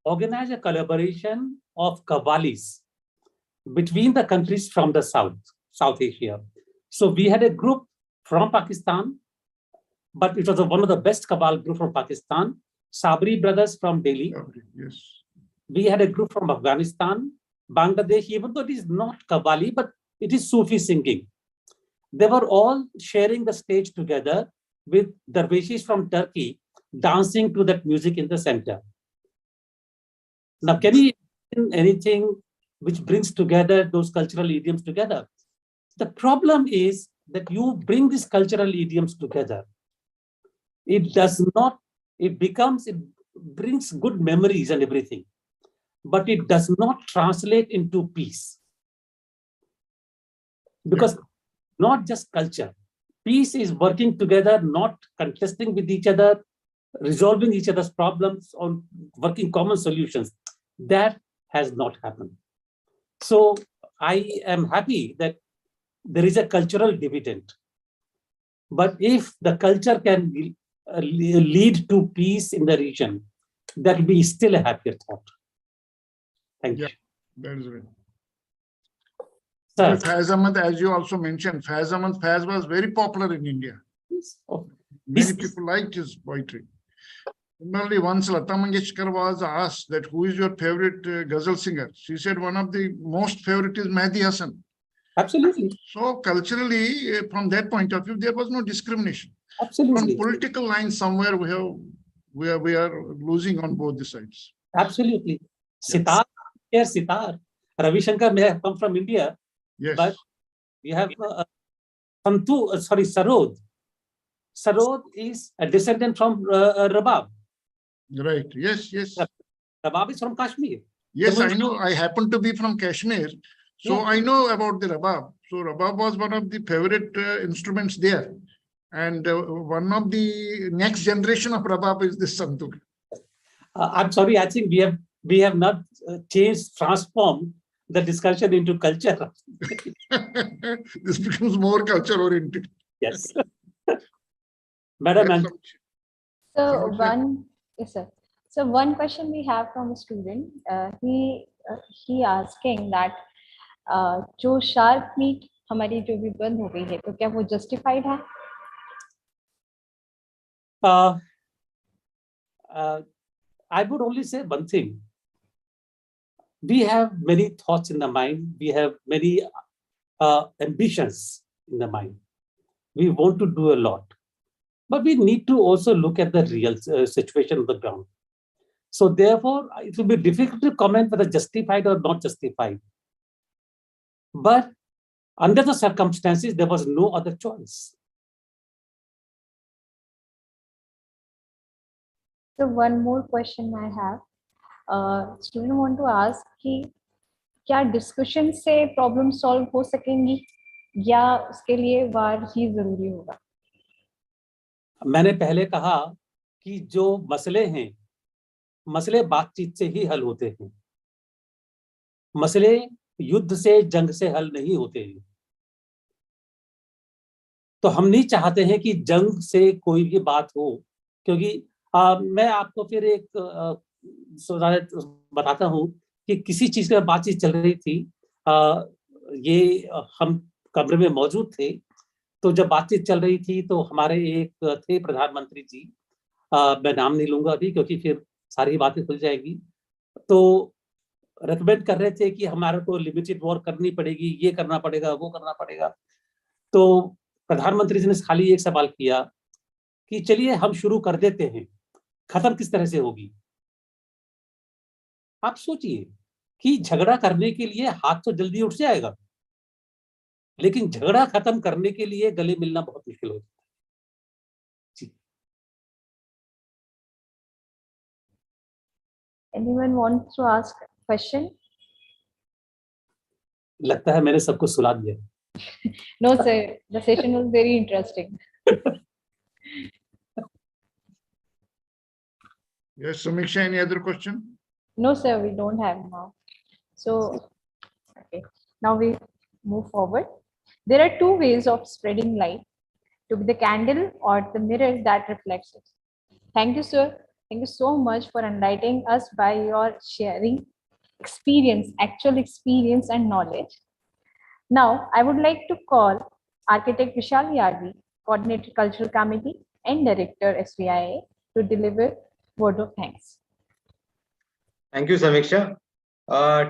organize a collaboration of qawwalis between the countries from the South Asia. So we had a group from Pakistan, but it was one of the best qawwal group from Pakistan, Sabri brothers from Delhi. Yes. We had a group from Afghanistan, Bangladesh, even though it is not qawwali, but it is Sufi singing. They were all sharing the stage together with dervishes from Turkey dancing to that music in the center. Now, can you imagine anything which brings together those cultural idioms together? The problem is that you bring these cultural idioms together. It does not, it brings good memories and everything, but it does not translate into peace. Because not just culture, peace is working together, not contesting with each other, resolving each other's problems, on working common solutions. That has not happened. So I am happy that there is a cultural dividend. But if the culture can lead to peace in the region, that will be still a happier thought. Thank you. That is right. Sir. Faiz Ahmad, as you also mentioned, Faiz was very popular in India. Many people liked his poetry. Similarly, once Lata Mangeshkar was asked that who is your favorite ghazal singer, she said one of the most favorite is Mehdi Hasan. Absolutely. So culturally, from that point of view, there was no discrimination. Absolutely. From political lines, somewhere we are losing on both the sides. Absolutely. Sitar, yes, Sitar. Ravi Shankar may have come from India, yes, but we have Sarod. Sarod is a descendant from Rabab. Right. Yes, yes. Rabab is from Kashmir. Yes, I know. I happen to be from Kashmir. So Yeah. I know about the Rabab. So Rabab was one of the favorite instruments there. And one of the next generation of Rabab is this Santur. I'm sorry, I think we have not transformed the discussion into culture. This becomes more culture oriented. Yes. Madam, Yes, So Samshir. yes, sir. So one question we have from a student, he asking that जो shark meet हमारी जो भी बंद हो गई है, तो क्या वो जस्टिफाइड है? I would only say one thing. We have many thoughts in the mind. We have many ambitions in the mind. We want to do a lot. But we need to also look at the real situation on the ground. So therefore, it will be difficult to comment whether justified or not justified. But under the circumstances, there was no other choice. So one more question I have. Student want to ask कि क्या discussion से problem solve हो सकेंगी या उसके लिए वार ही जरूरी होगा? मैंने पहले कहा कि जो मसले हैं, मसले बातचीत से ही हल होते हैं। मसले युद्ध से, जंग से हल नहीं होते हैं। तो हम नहीं चाहते हैं कि जंग से कोई भी बात हो, क्योंकि मैं आपको फिर एक बताता हूँ कि किसी चीज की बातचीत चल रही थी। ये हम कमरे में मौजूद थे, तो जब बातचीत चल रही थी तो हमारे एक थे प्रधानमंत्री जी, मैं नाम नहीं लूंगा अभी क्योंकि फिर सारी बातें खुल जाएगी। तो रेकमेंड कर रहे थे कि हमारे को लिमिटेड वॉर करनी पड़ेगी, ये करना पड़ेगा, वो करना पड़ेगा। तो प्रधानमंत्री जी ने खाली एक सवाल किया कि चलिए हम शुरू कर देते हैं, खत्म किस तरह से होगी। आप सोचिए कि झगड़ा करने के लिए हाथ तो जल्दी उठ जाएगा, लेकिन झगड़ा खत्म करने के लिए गले मिलना बहुत मुश्किल हो जाता है। जी। Anyone wants to ask a question? लगता है मैंने सबको सुला दिया। No, sir. The session was very interesting. Yes, Samiksha, any other question? No, sir, we don't have now. So, okay. Now we move forward. There are two ways of spreading light: to be the candle or the mirror that reflects it. Thank you, sir. Thank you so much for enlightening us by your sharing experience, actual experience and knowledge. Now, I would like to call Architect Vishal Yardley, Coordinator Cultural Committee and Director SVIA, to deliver word of thanks. Thank you, Samiksha.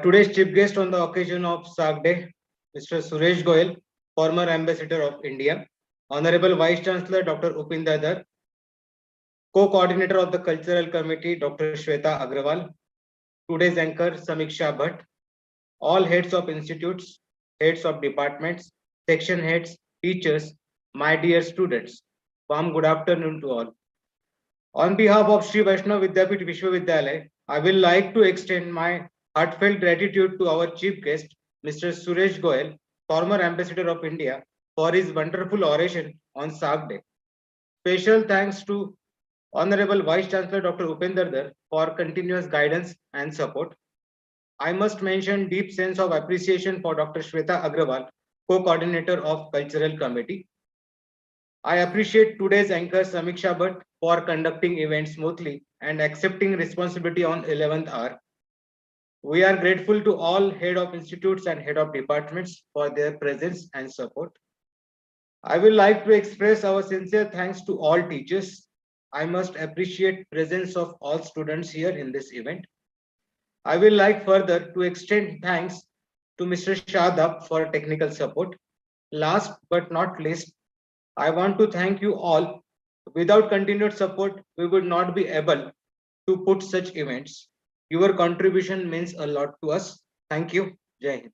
Today's chief guest on the occasion of SAARC Day, Mr. Suresh Goyal, former Ambassador of India, Honorable Vice Chancellor Dr. Upinder Dar, Co-Coordinator of the Cultural Committee Dr. Shweta Agrawal, today's anchor Samiksha Bhatt, all heads of institutes, heads of departments, section heads, teachers, my dear students, warm good afternoon to all. On behalf of Sri Vaishnav Vidyapit Vishwavidyalaya, I will like to extend my heartfelt gratitude to our chief guest, Mr. Suresh Goyal, former Ambassador of India, for his wonderful oration on SAARC Day. Special thanks to Honorable Vice Chancellor Dr. Upinder Dar for continuous guidance and support. I must mention deep sense of appreciation for Dr. Shweta Agrawal, Co-Coordinator of Cultural Committee. I appreciate today's anchor Samiksha Bhatt for conducting events smoothly and accepting responsibility on 11th hour. We are grateful to all head of institutes and head of departments for their presence and support. I would like to express our sincere thanks to all teachers. I must appreciate presence of all students here in this event. I will like further to extend thanks to Mr. Shadab for technical support. Last but not least, I want to thank you all. Without continued support, we would not be able to put such events. Your contribution means a lot to us. Thank you. Jai Hind.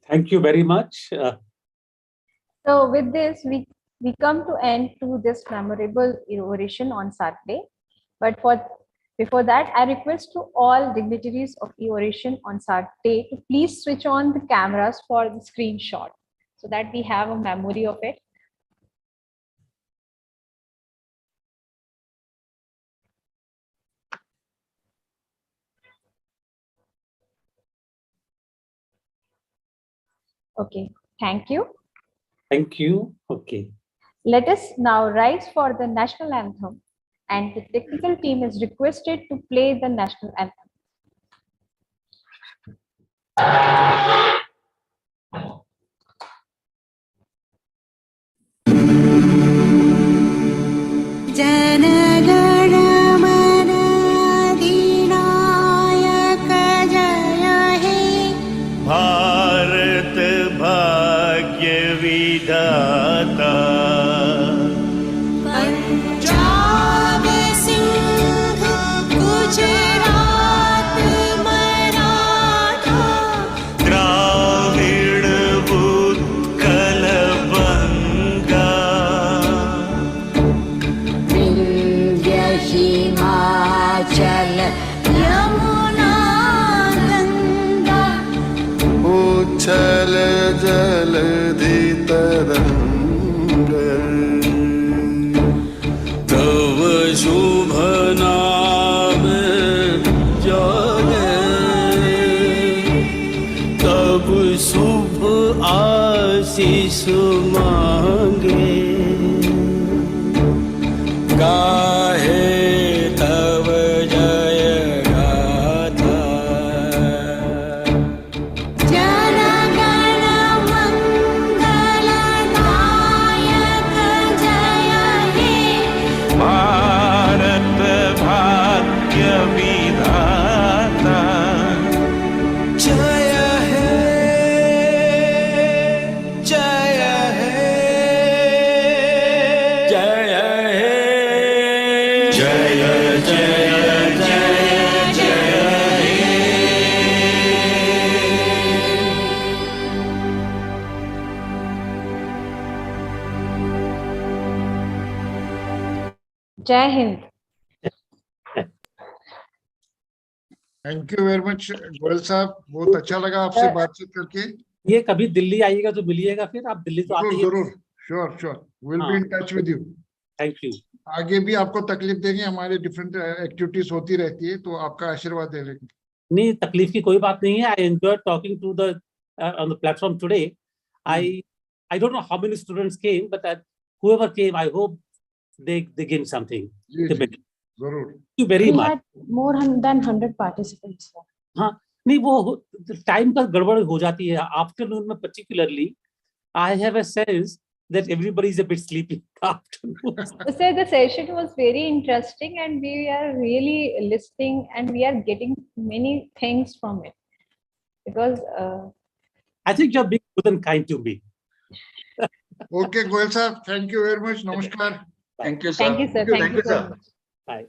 Thank you very much. So with this, we come to end to this memorable oration on SAARC Day. But before that, I request to all dignitaries of oration on SAARC Day to please switch on the cameras for the screenshot so that we have a memory of it. Okay, thank you. Thank you. Okay. Let us now rise for the national anthem, and the technical team is requested to play the national anthem. जनगण मन अधिनायक जय हे भारत भाग्य विधाता पंजाब सिंध गुजरात मराठा द्राविड उत्कल बंगा विंध्य हिमाचल यमुना गंगा उच्छल जलधि तरंग तव शुभ नाम जागे तब शुभ आशीष मांगे गाहे तव जय गाथा जनगण मंगलदायक जय हे भारत भाग्य विधाता Jai Hind. Thank you very much Goyal साहब, बहुत अच्छा लगा आपसे बातचीत करके। ये कभी दिल्ली आइएगा तो मिलिएगा, फिर आप दिल्ली तो आते जरूर ही। जरूर, sure sure, will be in touch with you. Thank you. आगे भी आपको तकलीफ देंगे, हमारे डिफरेंट एक्टिविटीज होती रहती है, तो आपका आशीर्वाद दे लेंगे। नहीं, तकलीफ की कोई बात नहीं है। I enjoy talking to the on the platform today. I don't know how many students came, but whoever came, I hope they gained something. जी जी जरूर। Thank you very We much. had more than 100 participants. हाँ, नहीं वो time का गड़बड़ हो जाती है afternoon में particularly. I have a sense that everybody is a bit sleepy in the afternoon. So the session was very interesting and we are really listening and we are getting many things from it. Because I think you're being good and kind to me. Okay Goyal साहब, thank you very much, नमस्कार। Thank you, sir. thank you, sir. Thank you sir. so much. Bye.